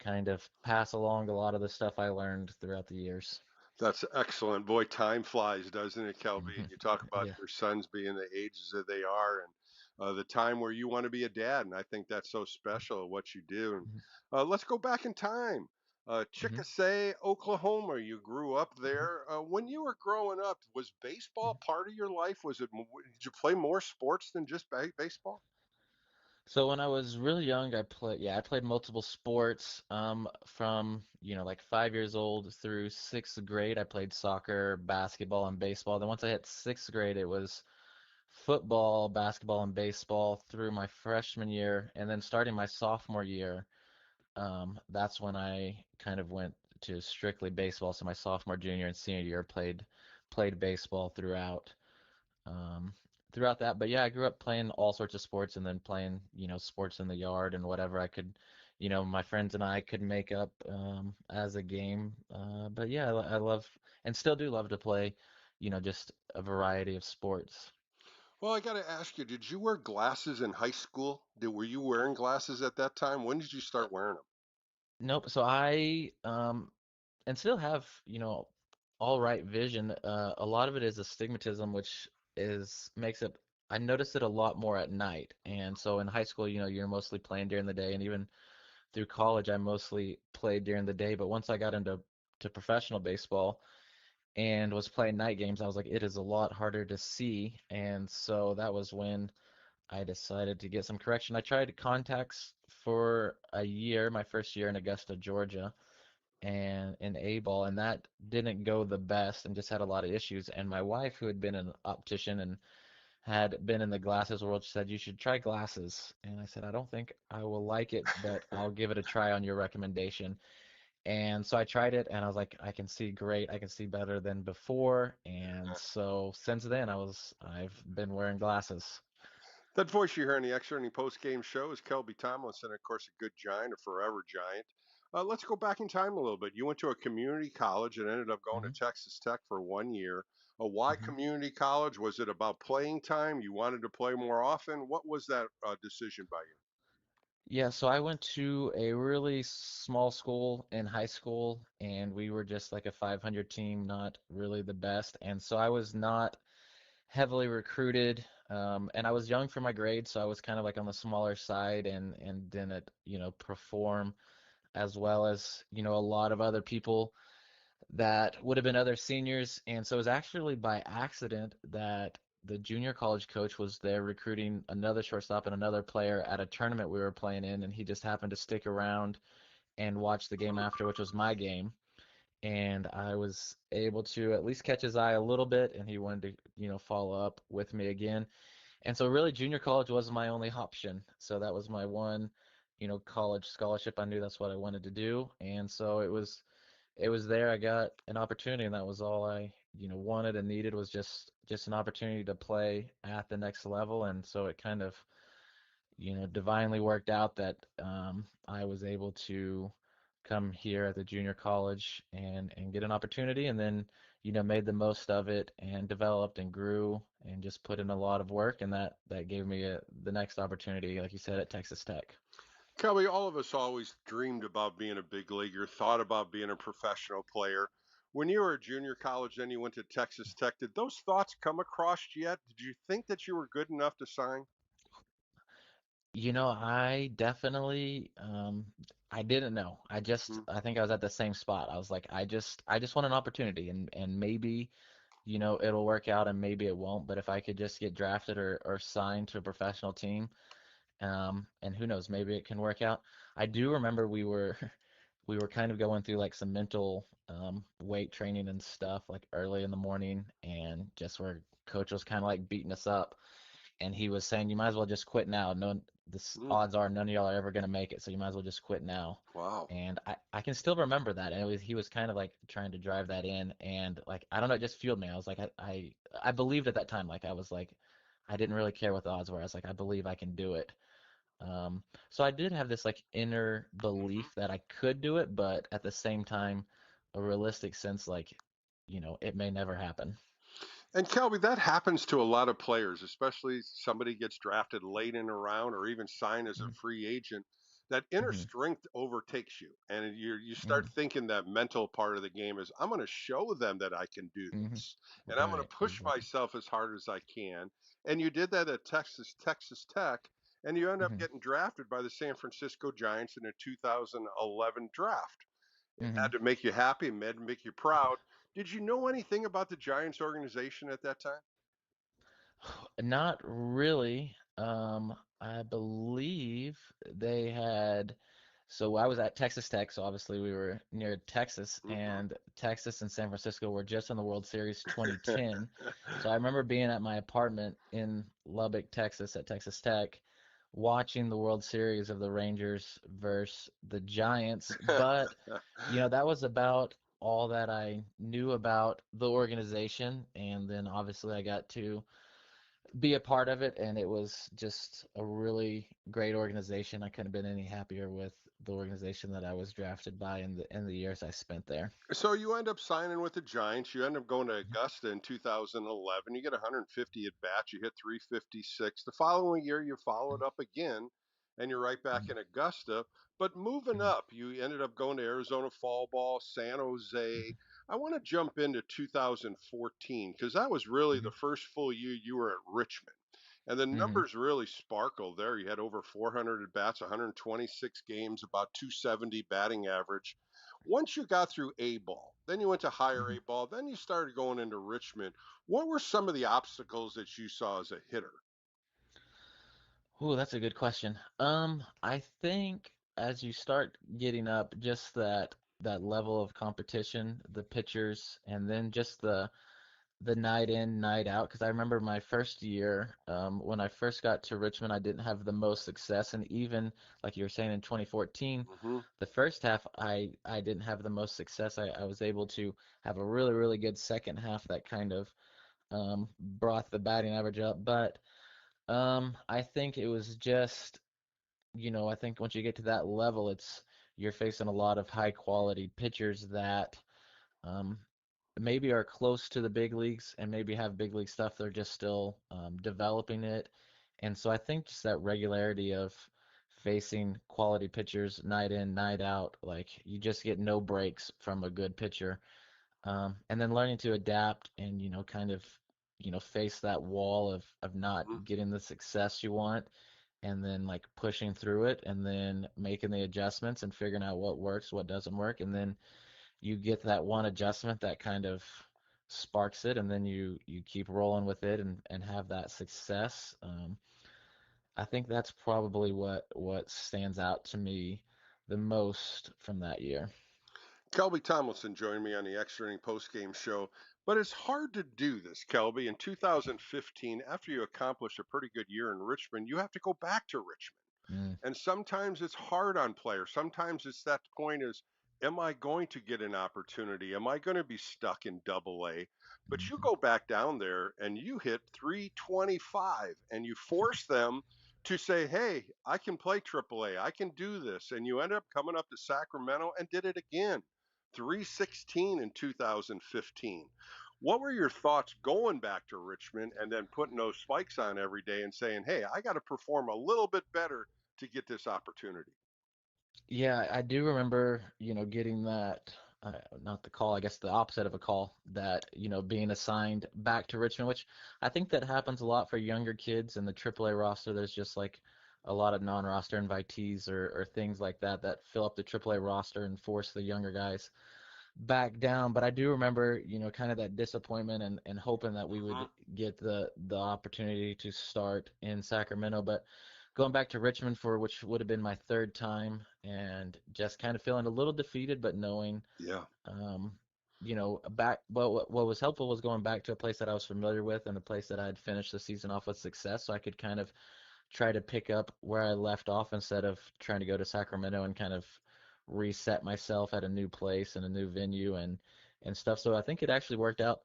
kind of pass along a lot of the stuff I learned throughout the years. That's excellent. Boy, time flies, doesn't it, Kelby? You talk about Yeah. your sons being the ages that they are, and the time where you want to be a dad, and I think that's so special what you do. And let's go back in time. Chickasay, Oklahoma. You grew up there. When you were growing up, was baseball part of your life? Did you play more sports than just baseball? So when I was really young, I played multiple sports. From like 5 years old through sixth grade, I played soccer, basketball, and baseball. Then once I hit sixth grade, it was football, basketball, and baseball through my freshman year, and then starting my sophomore year, that's when I kind of went to strictly baseball. So my sophomore, junior, and senior year played baseball um, throughout that. But yeah, I grew up playing all sorts of sports, and then playing sports in the yard and whatever I could. My friends and I could make up as a game. But yeah, I love and still do love to play, just a variety of sports. Well, I got to ask you, did you wear glasses in high school? Were you wearing glasses at that time? When did you start wearing them? Nope. So I and still have, all right vision. A lot of it is astigmatism, which makes it. I notice it a lot more at night. And so in high school, you're mostly playing during the day, and even through college, I mostly played during the day. But once I got into professional baseball and was playing night games, I was like, it is a lot harder to see. And so that was when I decided to get some correction. I tried contacts for a year, my first year in Augusta, Georgia, and in A-ball, and that didn't go the best and just had a lot of issues. And my wife, who had been an optician and had been in the glasses world, she said, you should try glasses. And I said, I don't think I will like it, but I'll give it a try on your recommendation. And so I tried it, and I was like, I can see great. I can see better than before. And so since then, I've been wearing glasses. That voice you hear in the Extra Inning Post-Game Show is Kelby Tomlinson, of course, a good Giant, a forever Giant. Let's go back in time a little bit. You went to a community college and ended up going to Texas Tech for 1 year. Why community college? Was it about playing time? You wanted to play more often? What was that decision by you? Yeah, so I went to a really small school in high school, and we were just like a 500 team, not really the best. And so I was not heavily recruited, and I was young for my grade, so I was kind of like on the smaller side and didn't, perform as well as, a lot of other people that would have been other seniors. And so it was actually by accident that the junior college coach was there recruiting another shortstop and another player at a tournament we were playing in, and he just happened to stick around and watch the game after, which was my game. And I was able to at least catch his eye a little bit, and he wanted to, follow up with me again. And so really junior college was my only option. So that was my one, college scholarship. I knew that's what I wanted to do. And so it was there. I got an opportunity, and that was all I, wanted and needed was just an opportunity to play at the next level. And so it kind of, divinely worked out that I was able to come here at the junior college and get an opportunity, and then, made the most of it and developed and grew and just put in a lot of work, and that gave me the next opportunity, like you said, at Texas Tech. Kelly, all of us always dreamed about being a big leaguer, thought about being a professional player. When you were a junior college, then you went to Texas Tech. Did those thoughts come across you yet? Did you think that you were good enough to sign? I definitely I didn't know. I think I was at the same spot. I was like, I just want an opportunity, and maybe, it'll work out and maybe it won't, but if I could just get drafted or signed to a professional team, and who knows, maybe it can work out. I do remember we were we were kind of going through like some mental weight training and stuff like early in the morning, and just where coach was kind of like beating us up, and he was saying you might as well just quit now. No, this odds are none of y'all are ever gonna make it, so you might as well just quit now. Wow. And I can still remember that, and he was kind of like trying to drive that in, and like I don't know, it just fueled me. I was like I believed at that time, like I was like I didn't really care what the odds were. I was like I believe I can do it. So I did have this like inner belief that I could do it, but at the same time, a realistic sense like, it may never happen. And Kelby, that happens to a lot of players, especially somebody gets drafted late in a round or even signed as a free agent. That inner Mm-hmm. strength overtakes you, and you start Mm-hmm. thinking that mental part of the game is I'm going to show them that I can do Mm-hmm. this, and I'm going Right, to push exactly. myself as hard as I can. And you did that at Texas Tech, and you end up Mm-hmm. getting drafted by the San Francisco Giants in a 2011 draft. It Mm-hmm. had to make you happy, it had to make you proud. Did you know anything about the Giants organization at that time? Not really. I believe they had. So I was at Texas Tech, so obviously we were near Texas, and Texas and San Francisco were just in the World Series 2010. So I remember being at my apartment in Lubbock, Texas, at Texas Tech, watching the World Series of the Rangers versus the Giants. But, that was about all that I knew about the organization. And then obviously I got to be a part of it, and it was just a really great organization. I couldn't have been any happier with the organization that I was drafted by in the years I spent there. So you end up signing with the Giants. You end up going to Augusta in 2011. You get 150 at bats. You hit 356. The following year, you followed up again, and you're right back in Augusta. But moving Mhm. up, you ended up going to Arizona Fall Ball, San Jose. I want to jump into 2014 because that was really the Mhm. first full year you were at Richmond. And the Mhm. numbers really sparkled there. You had over 400 at bats, 126 games, about 270 batting average. Once you got through A ball, then you went to higher Mhm. A ball, then you started going into Richmond. What were some of the obstacles that you saw as a hitter? Ooh, that's a good question. I think as you start getting up, just that level of competition, the pitchers, and then just the night in, night out. Because I remember my first year, when I first got to Richmond, I didn't have the most success, and even like you were saying in 2014, Mm-hmm. the first half I didn't have the most success. I was able to have a really really good second half that kind of brought the batting average up, but I think it was just, I think once you get to that level, you're facing a lot of high quality pitchers that um, maybe are close to the big leagues and maybe have big league stuff. They're just still developing it. And so I think just that regularity of facing quality pitchers night in, night out. Like you just get no breaks from a good pitcher. And then learning to adapt and, kind of, face that wall of not getting the success you want and then like pushing through it and then making the adjustments and figuring out what works, what doesn't work. And then you get that one adjustment that kind of sparks it and then you keep rolling with it and have that success. I think that's probably what stands out to me the most from that year. Kelby Tomlinson joined me on the Extra Inning postgame show. But it's hard to do this, Kelby. In 2015, after you accomplish a pretty good year in Richmond, you have to go back to Richmond. And sometimes it's hard on players. Sometimes it's that point is, am I going to get an opportunity? Am I going to be stuck in Double A? But you go back down there and you hit 325 and you force them to say, hey, I can play Triple A. I can do this. And you end up coming up to Sacramento and did it again. 316 in 2015. What were your thoughts going back to Richmond and then putting those spikes on every day and saying, hey, I got to perform a little bit better to get this opportunity? Yeah, I do remember, getting that, not the call, I guess the opposite of a call, that, being assigned back to Richmond, which I think that happens a lot for younger kids in the AAA roster. There's just like a lot of non-roster invitees or things like that that fill up the AAA roster and force the younger guys back down. But I do remember, kind of that disappointment and hoping that we would get the opportunity to start in Sacramento. But going back to Richmond for which would have been my third time and just kind of feeling a little defeated, but knowing, back, what was helpful was going back to a place that I was familiar with and a place that I had finished the season off with success. So I could kind of try to pick up where I left off instead of trying to go to Sacramento and kind of reset myself at a new place and a new venue and stuff. So I think it actually worked out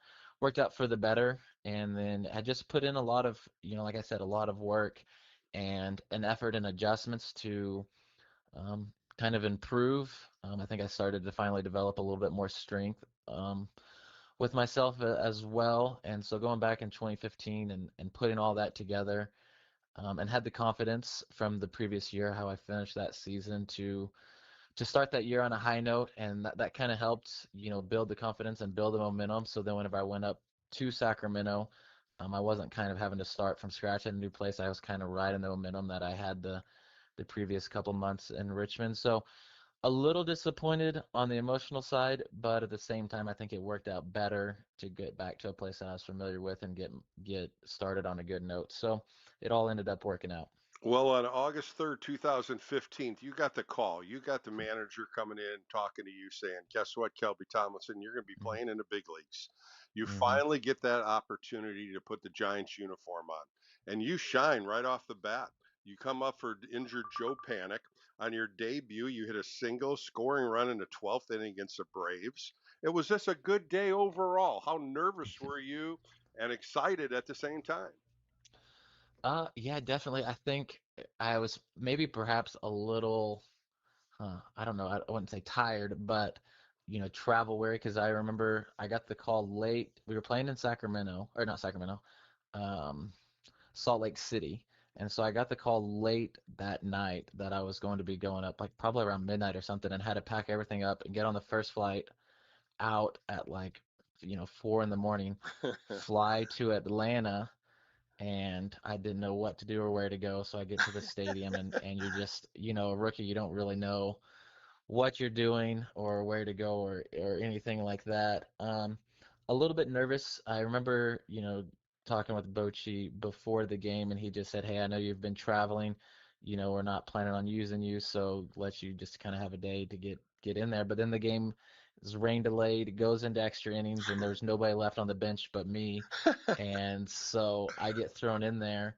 for the better. And then I just put in a lot of, like I said, a lot of work and an effort and adjustments to kind of improve. I think I started to finally develop a little bit more strength with myself as well. And so going back in 2015 and putting all that together and had the confidence from the previous year, how I finished that season to start that year on a high note, and that kind of helped, build the confidence and build the momentum. So then whenever I went up to Sacramento, I wasn't kind of having to start from scratch at a new place. I was kind of riding the momentum that I had the previous couple months in Richmond. So a little disappointed on the emotional side, but at the same time, I think it worked out better to get back to a place that I was familiar with and get started on a good note. So it all ended up working out. Well, on August 3rd, 2015, you got the call. You got the manager coming in talking to you saying, guess what, Kelby Tomlinson, you're going to be playing in the big leagues. You finally get that opportunity to put the Giants uniform on, and you shine right off the bat. You come up for injured Joe Panic. On your debut, you hit a single scoring run in the 12th inning against the Braves. It was just a good day overall. How nervous were you and excited at the same time? Yeah, definitely. I think I was maybe perhaps a little, I don't know, I wouldn't say tired, but travel weary because I remember I got the call late. We were playing in Sacramento, or not Sacramento, um, Salt Lake City. And so I got the call late that night that I was going to be going up, like probably around midnight or something, and had to pack everything up and get on the first flight out at like, 4 in the morning, fly to Atlanta, and I didn't know what to do or where to go. So I get to the stadium and you're just, a rookie, you don't really know what you're doing or where to go or anything like that. A little bit nervous. I remember, talking with Bochy before the game and he just said, hey, I know you've been traveling, we're not planning on using you, so let you just kind of have a day to get in there. But then the game is rain delayed, it goes into extra innings and there's nobody left on the bench but me. And so I get thrown in there.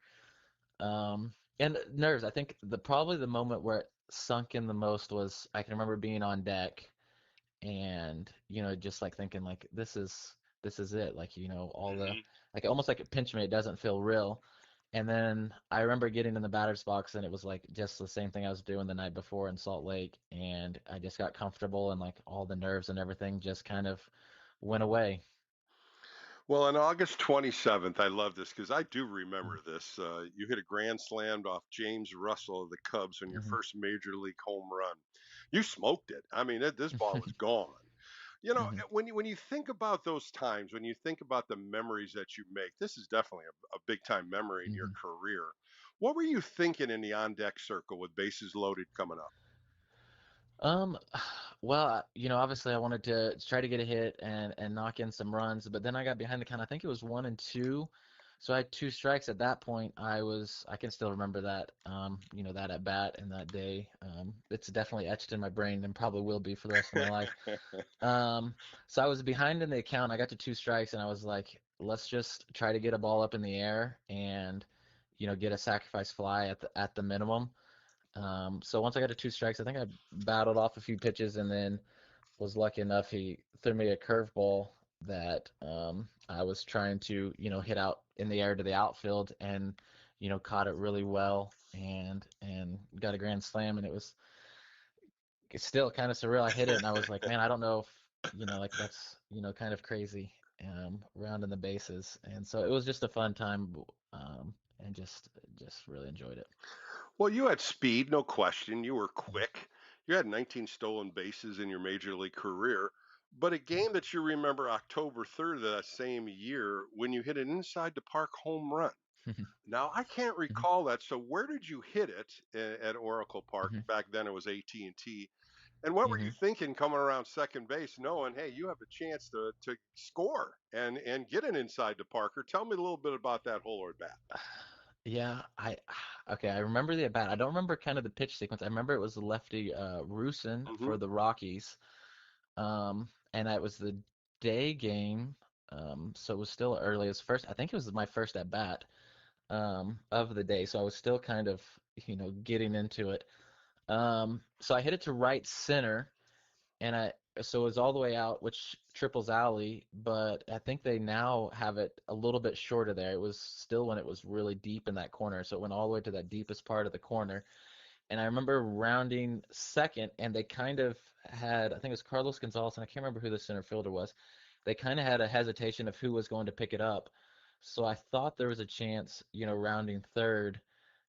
And nerves, I think probably the moment where it sunk in the most was I can remember being on deck and, just like thinking like this is it. Like, all the like almost like a pinch me, it doesn't feel real. And then I remember getting in the batter's box and it was like just the same thing I was doing the night before in Salt Lake, and I just got comfortable and like all the nerves and everything just kind of went away. Well, on August 27th, I love this because I do remember this. You hit a grand slam off James Russell of the Cubs on your Mm-hmm. first major league home run. You smoked it. I mean, this ball was gone. You know, Mm-hmm. when you think about those times, when you think about the memories that you make, this is definitely a big time memory in your Mm-hmm. career. What were you thinking in the on deck circle with bases loaded coming up? Um, well, obviously I wanted to try to get a hit and knock in some runs, but then I got behind the count. I think it was 1-2, so I had two strikes at that point. I can still remember that, that at bat and that day. It's definitely etched in my brain and probably will be for the rest of my life. Um, so I was behind in the account. I got to two strikes, and I was like, let's just try to get a ball up in the air and, get a sacrifice fly at the minimum. So once I got to two strikes, I think I battled off a few pitches and then was lucky enough he threw me a curveball that I was trying to, hit out in the air to the outfield and, caught it really well and got a grand slam, and it's still kind of surreal. I hit it and I was like, man, I don't know if, like that's, kind of crazy rounding the bases. And so it was just a fun time, and just really enjoyed it. Well, you had speed, no question. You were quick. You had 19 stolen bases in your major league career. But a game that you remember October 3rd of that same year when you hit an inside the park home run. Now, I can't Mhm, recall that. So where did you hit it at Oracle Park? mhm, Back then it was AT&T. And what were you mhm. thinking coming around second base knowing, hey, you have a chance to score and get an inside the Parker? Tell me a little bit about that hole or bat. Yeah, okay, I remember the at bat. I don't remember kind of the pitch sequence. I remember it was the lefty Rusin Hmm. for the Rockies. And it was the day game. So it was still early. It was first, I think it was my first at bat of the day. So I was still kind of, getting into it. So I hit it to right center, and so it was all the way out, which triples alley, but I think they now have it a little bit shorter there. It was still when it was really deep in that corner, so it went all the way to that deepest part of the corner. And I remember rounding second, and they kind of had, I think it was Carlos Gonzalez, and I can't remember who the center fielder was. They kind of had a hesitation of who was going to pick it up. So I thought there was a chance, rounding third,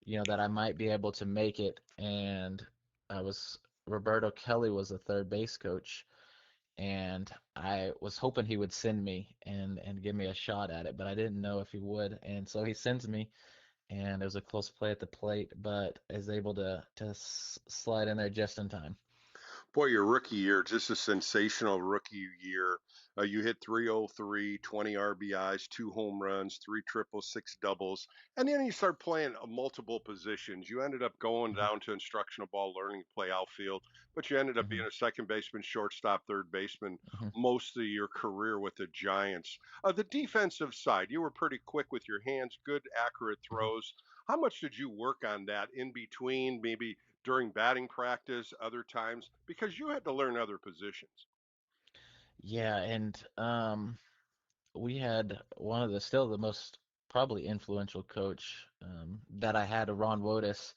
that I might be able to make it. And I was, Roberto Kelly was the third base coach, and I was hoping he would send me and give me a shot at it, but I didn't know if he would. And so he sends me, and it was a close play at the plate, but is able to slide in there just in time. Boy, your rookie year, just a sensational rookie year. You hit 303, 20 RBIs, two home runs, three triples, six doubles. And then you start playing multiple positions. You ended up going Mhm, down to instructional ball, learning to play outfield, but you ended up being mhm, a second baseman, shortstop, third baseman mhm, most of your career with the Giants. The defensive side, you were pretty quick with your hands, good, accurate mhm. throws. How much did you work on that in between, maybe during batting practice, other times, because you had to learn other positions. Yeah, and we had one of the still the most probably influential coach that I had, Ron Wotus.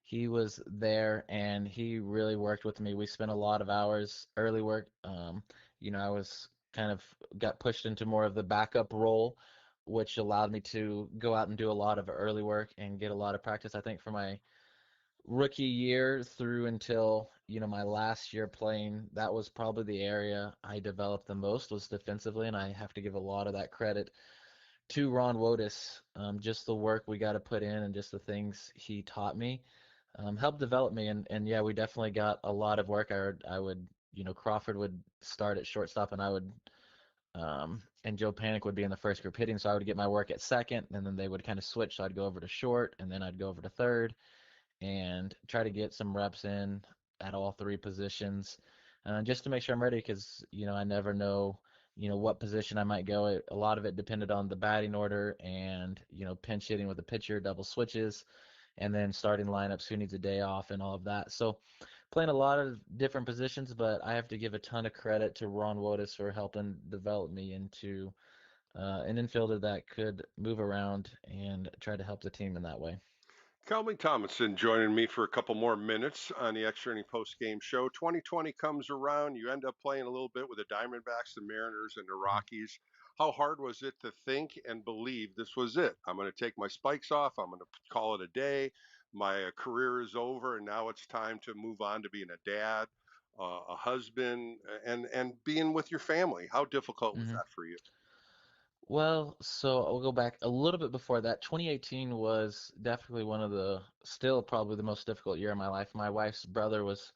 He was there and he really worked with me. We spent a lot of hours early work. I was kind of got pushed into more of the backup role, which allowed me to go out and do a lot of early work and get a lot of practice. I think for my rookie year through until my last year playing, that was probably the area I developed the most was defensively, and I have to give a lot of that credit to Ron Wotus. Just the work we got to put in and just the things he taught me helped develop me. And yeah, we definitely got a lot of work. I would, Crawford would start at shortstop, and I would and Joe Panic would be in the first group hitting, so I would get my work at second, and then they would kind of switch. So I'd go over to short, and then I'd go over to third, and try to get some reps in at all three positions, just to make sure I'm ready because, I never know, what position I might go. A lot of it depended on the batting order and, pinch hitting with the pitcher, double switches, and then starting lineups, who needs a day off and all of that. So playing a lot of different positions, but I have to give a ton of credit to Ron Wotus for helping develop me into an infielder that could move around and try to help the team in that way. Calvin Thomason joining me for a couple more minutes on the Extra Inning Post Game Show. 2020 comes around. You end up playing a little bit with the Diamondbacks, the Mariners, and the Rockies. how hard was it to think and believe this was it? I'm going to take my spikes off. I'm going to call it a day. My career is over, and now it's time to move on to being a dad, a husband, and being with your family. How difficult was Hmm. that for you? Well, so I'll go back a little bit before that. 2018 was definitely one of still probably the most difficult year of my life. My wife's brother was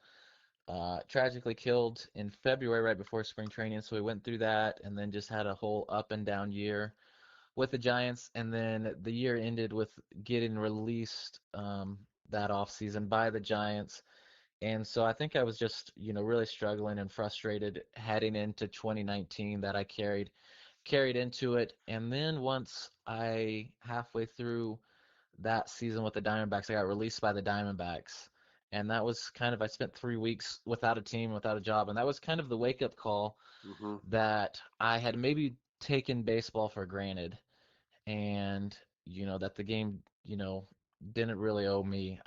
tragically killed in February right before spring training, so we went through that and then just had a whole up and down year with the Giants. And then the year ended with getting released that off season by the Giants. And so I think I was just, really struggling and frustrated heading into 2019 that I carried into it. And then once I halfway through that season with the Diamondbacks, I got released by the Diamondbacks. And that was I spent 3 weeks without a team, without a job. And that was kind of the wake up call that I had maybe taken baseball for granted, and, that the game, didn't really owe me.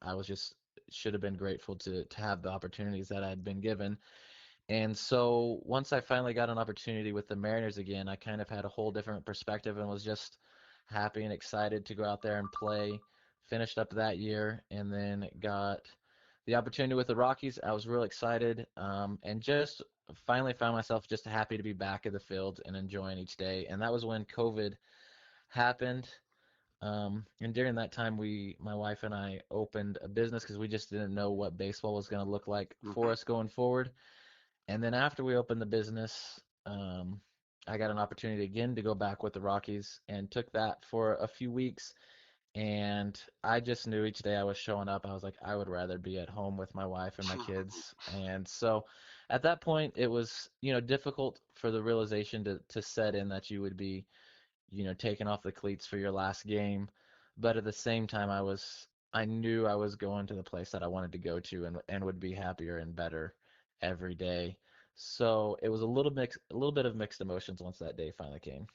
I was just should have been grateful to have the opportunities that I had been given. And so once I finally got an opportunity with the Mariners again, I kind of had a whole different perspective and was just happy and excited to go out there and play. Finished up that year and then got the opportunity with the Rockies. I was real excited, and just finally found myself just happy to be back in the field and enjoying each day. And that was when COVID happened. And during that time, my wife and I opened a business because we just didn't know what baseball was going to look like for us going forward. And then after we opened the business, I got an opportunity again to go back with the Rockies and took that for a few weeks. And I just knew each day I was showing up, I was like, I would rather be at home with my wife and my kids. And so at that point, it was, difficult for the realization to set in that you would be, taking off the cleats for your last game. But at the same time, I knew I was going to the place that I wanted to go to and would be happier and better every day. So it was a little bit of mixed emotions once that day finally came.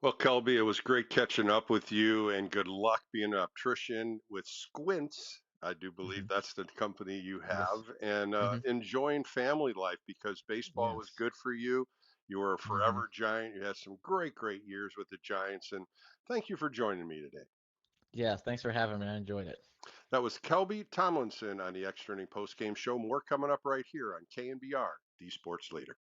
Well, Kelby, it was great catching up with you, and good luck being an optician with Squints. I do believe Hmm. that's the company you Yes. have, and Hmm. enjoying family life because baseball was Yes. good for you. You were a Hmm. forever Giant. You had some great, great years with the Giants, and thank you for joining me today. Yeah, thanks for having me. I enjoyed it. That was Kelby Tomlinson on the Extra Inning Post Game Show. More coming up right here on KNBR, the Sports Leader.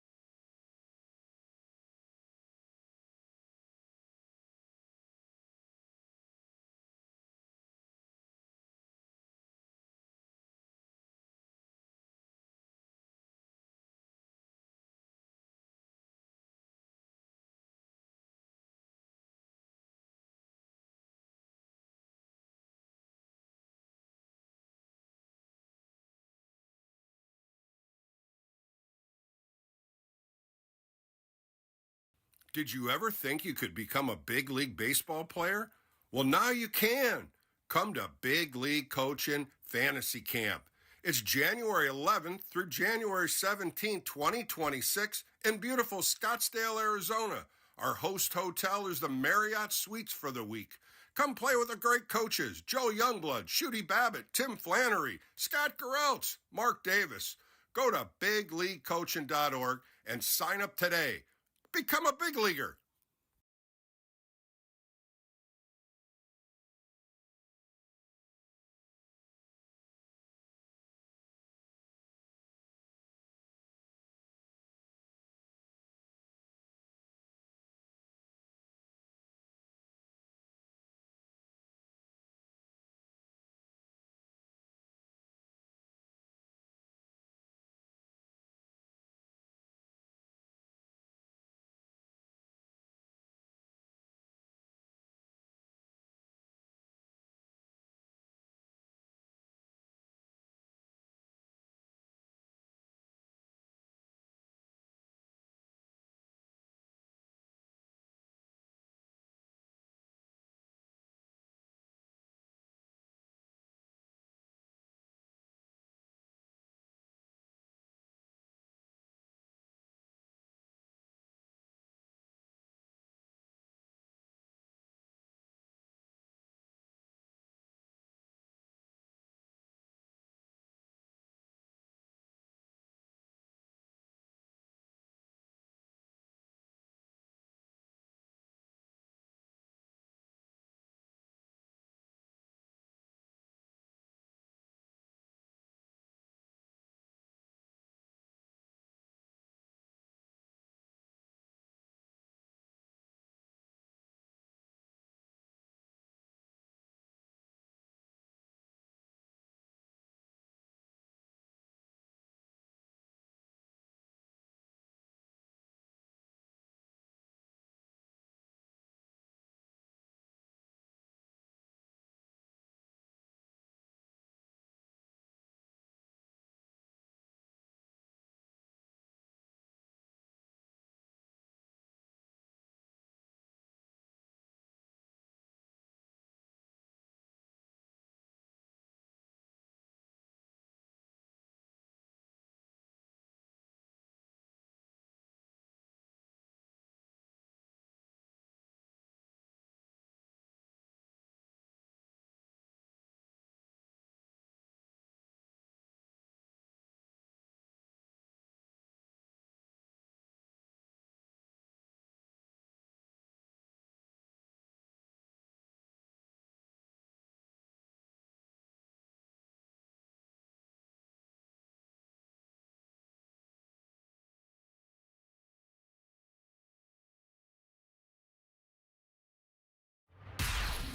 Did you ever think you could become a big league baseball player? Well, now you can. Come to Big League Coaching Fantasy Camp. It's January 11th through January 17th, 2026 in beautiful Scottsdale, Arizona. Our host hotel is the Marriott Suites for the week. Come play with the great coaches, Joe Youngblood, Shooty Babbitt, Tim Flannery, Scott Gereltz, Mark Davis. Go to bigleaguecoaching.org and sign up today. Become a big leaguer.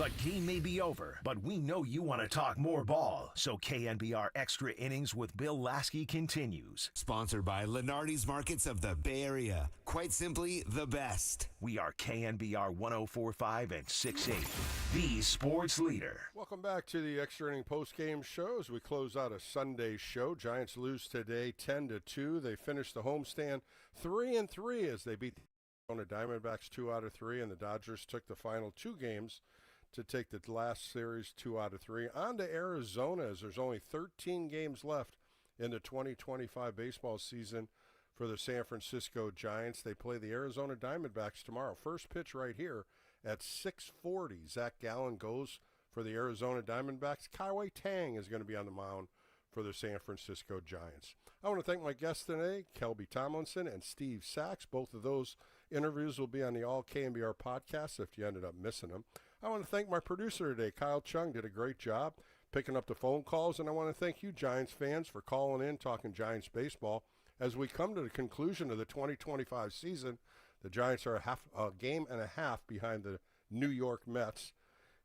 The game may be over, but we know you want to talk more ball. So KNBR Extra Innings with Bill Lasky continues. Sponsored by Lenardi's Markets of the Bay Area. Quite simply, the best. We are KNBR 104.5 and 680, the sports leader. Welcome back to the Extra Inning Post-Game Show as we close out a Sunday show. Giants lose today 10-2. They finished the homestand 3-3 as they beat the Arizona Diamondbacks 2 out of 3, and the Dodgers took the final 2 games to take the last series 2 out of 3. On to Arizona as there's only 13 games left in the 2025 baseball season for the San Francisco Giants. They play the Arizona Diamondbacks tomorrow. First pitch right here at 6:40. Zach Gallen goes for the Arizona Diamondbacks. Kai Tang is going to be on the mound for the San Francisco Giants. I want to thank my guests today, Kelby Tomlinson and Steve Sachs. Both of those interviews will be on the All KNBR podcast if you ended up missing them. I want to thank my producer today, Kyle Chung, did a great job picking up the phone calls, and I want to thank you, Giants fans, for calling in, talking Giants baseball. As we come to the conclusion of the 2025 season, the Giants are a game and a half behind the New York Mets,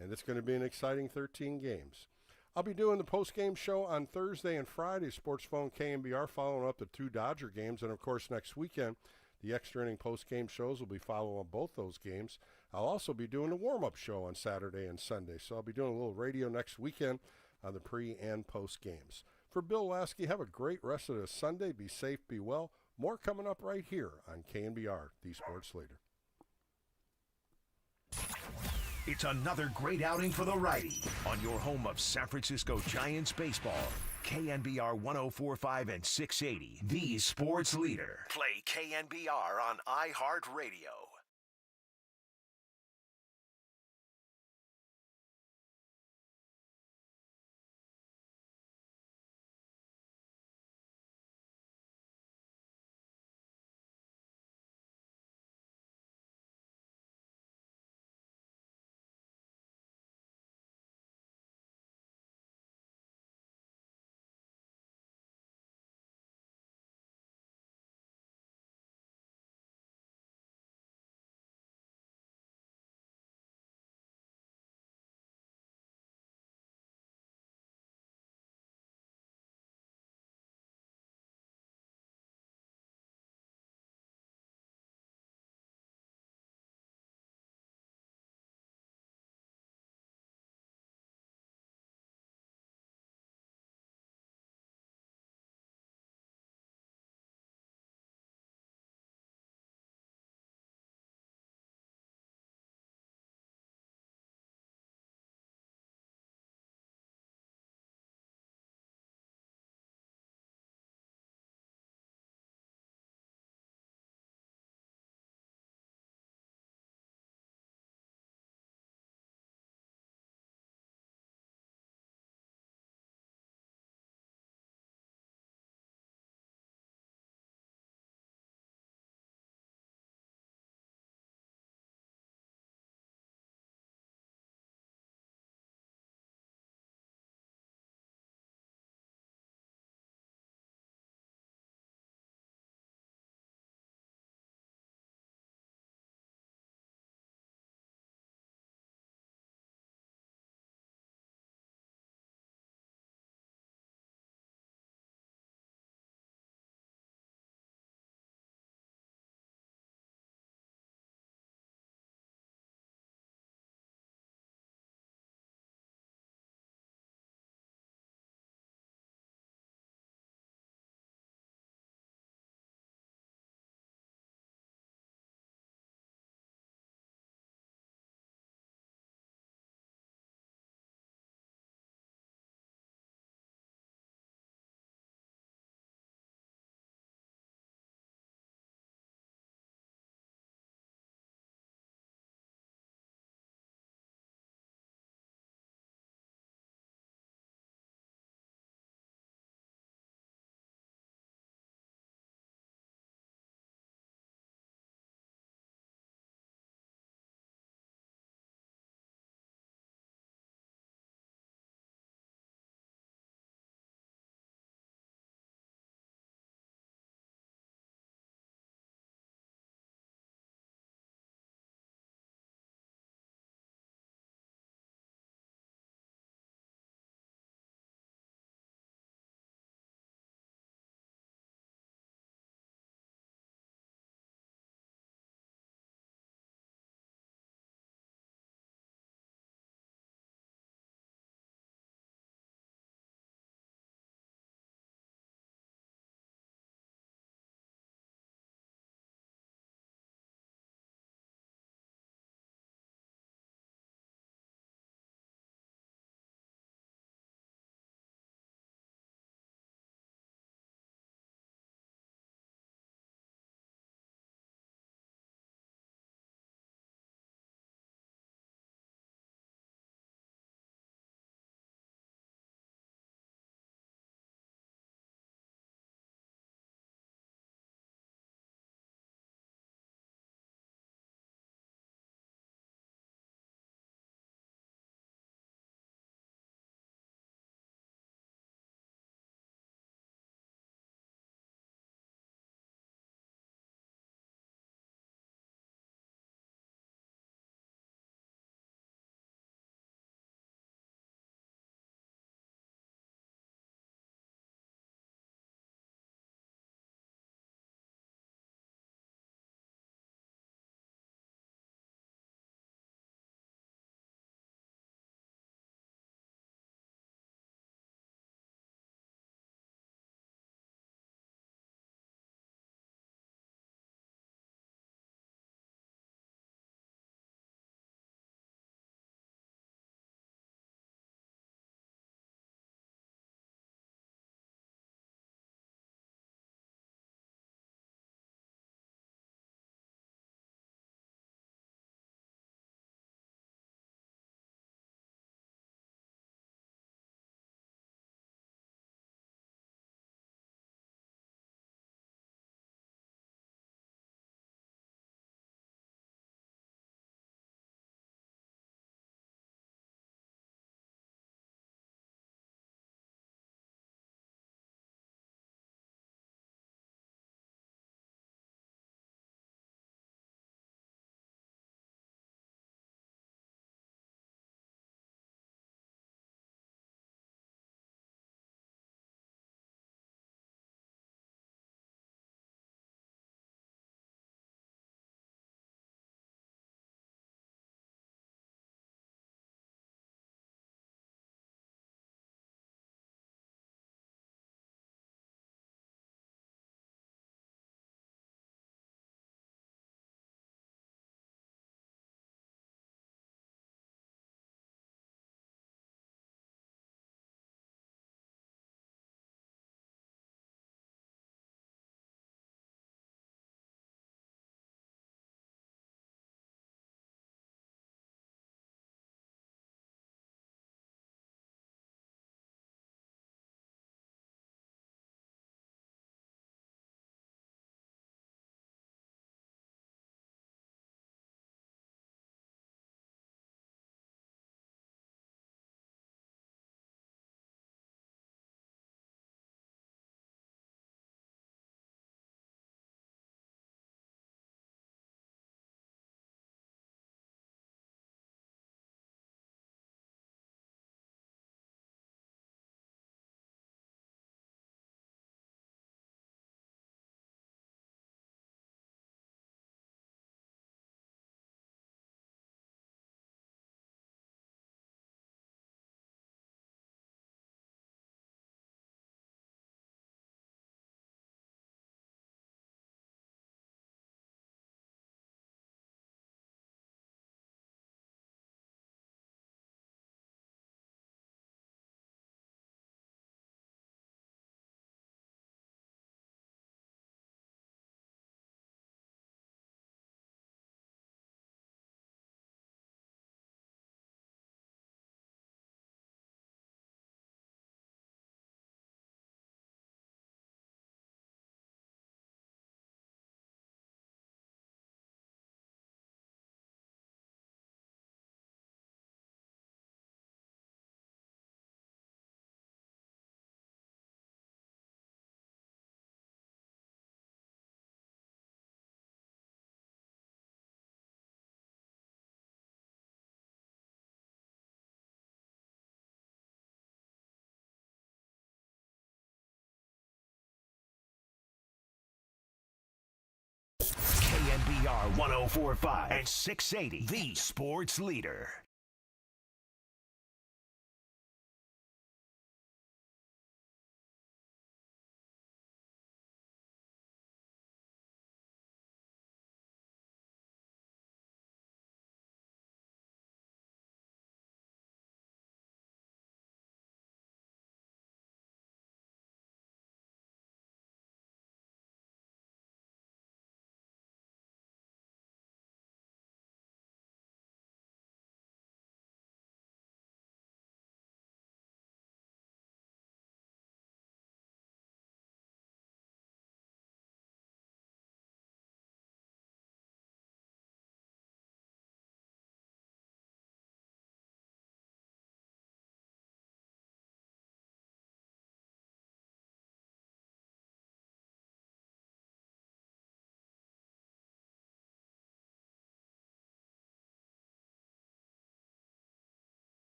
and it's going to be an exciting 13 games. I'll be doing the post-game show on Thursday and Friday, Sports Phone KNBR, following up the 2 Dodger games, and of course next weekend, the extra inning post-game shows will be following both those games. I'll also be doing a warm-up show on Saturday and Sunday, so I'll be doing a little radio next weekend on the pre- and post-games. For Bill Lasky, have a great rest of the Sunday. Be safe, be well. More coming up right here on KNBR, the sports leader. It's another great outing for the righty on your home of San Francisco Giants baseball. KNBR 104.5 and 680, the sports leader. Play KNBR on iHeartRadio. KNBR 104.5 and 680, the sports leader.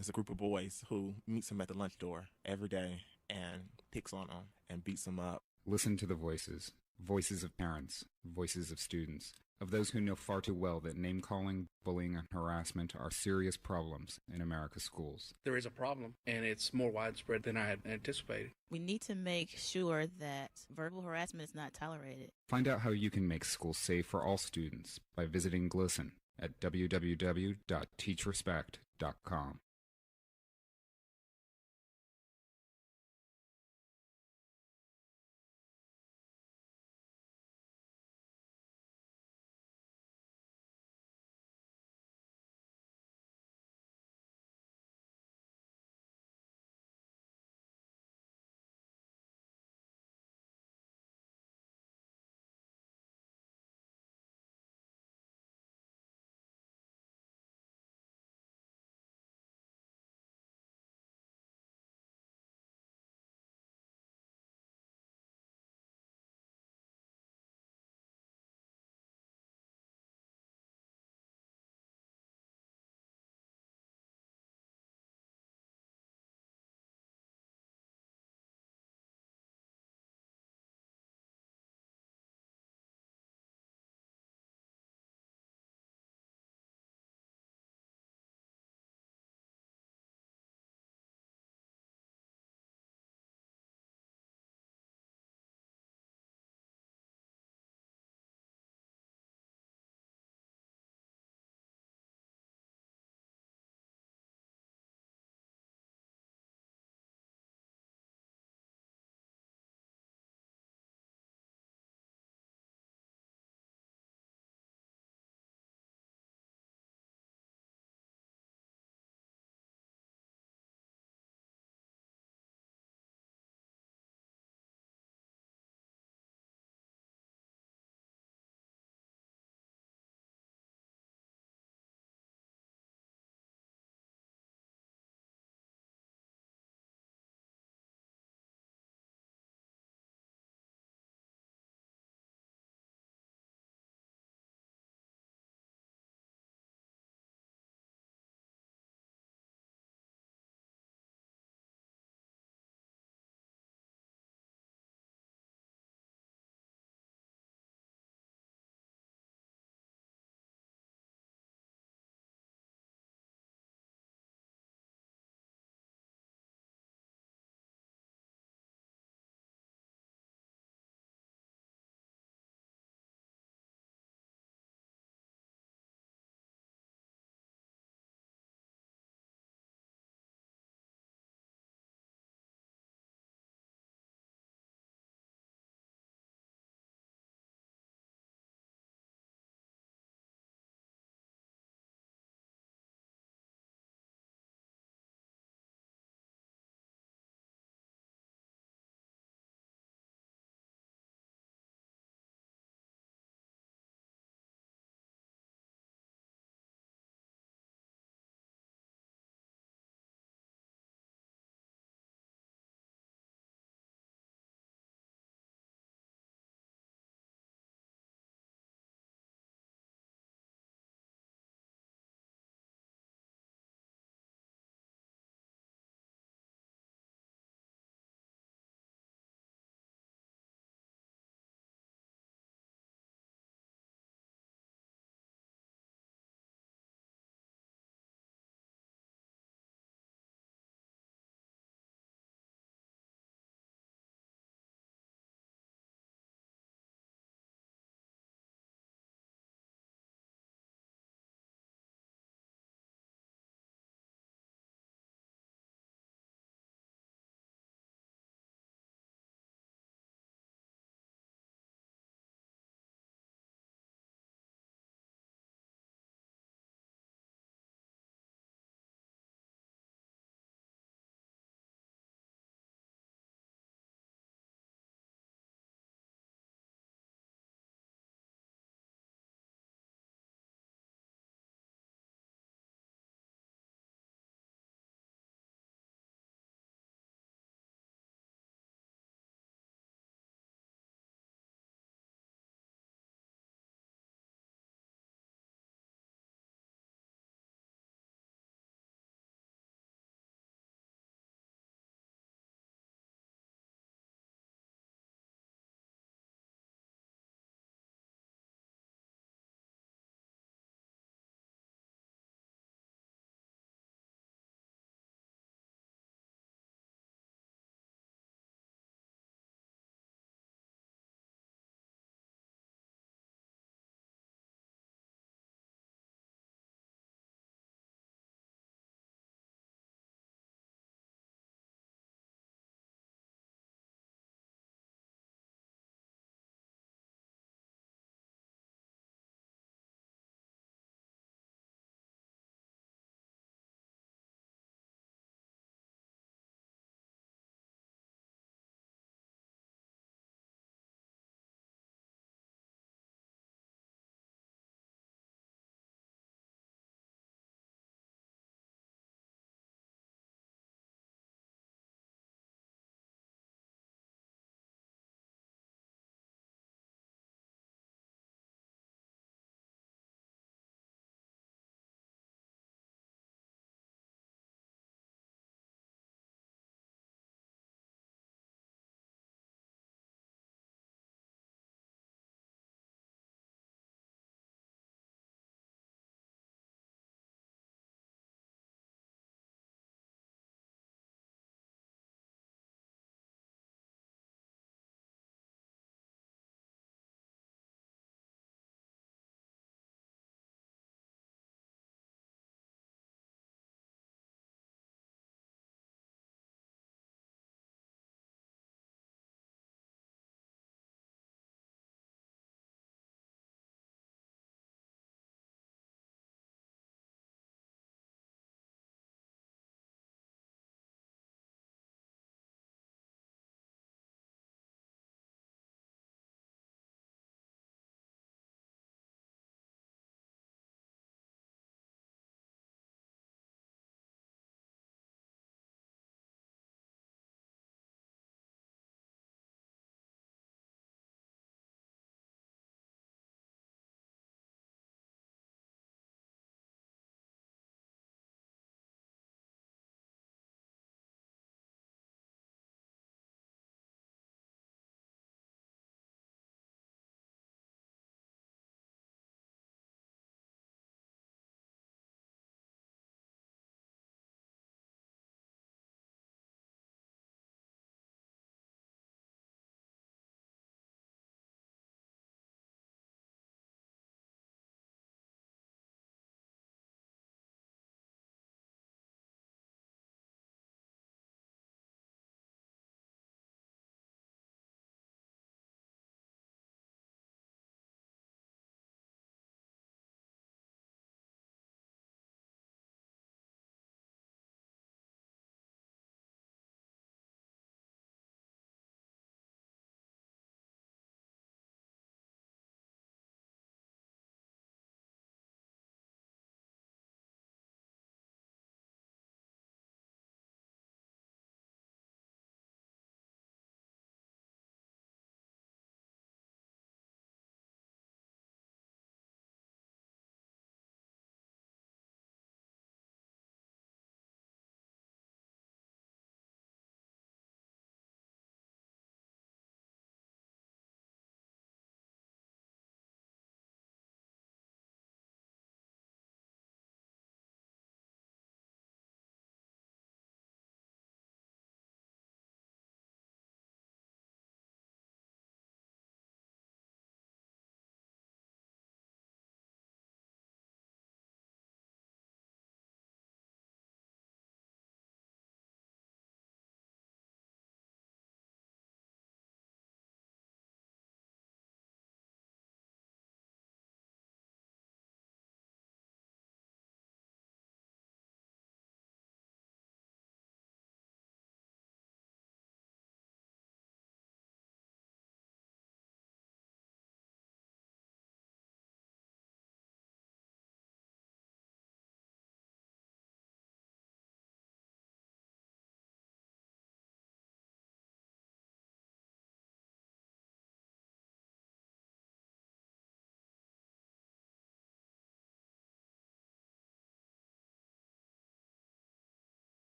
It's a group of boys who meets him at the lunch door every day and picks on him and beats him up. Listen to the voices. Voices of parents, voices of students, of those who know far too well that name-calling, bullying, and harassment are serious problems in America's schools. There is a problem, and it's more widespread than I had anticipated. We need to make sure that verbal harassment is not tolerated. Find out how you can make schools safe for all students by visiting GLSEN at www.teachrespect.com.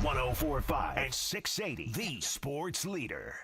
1045 and 680, the sports leader.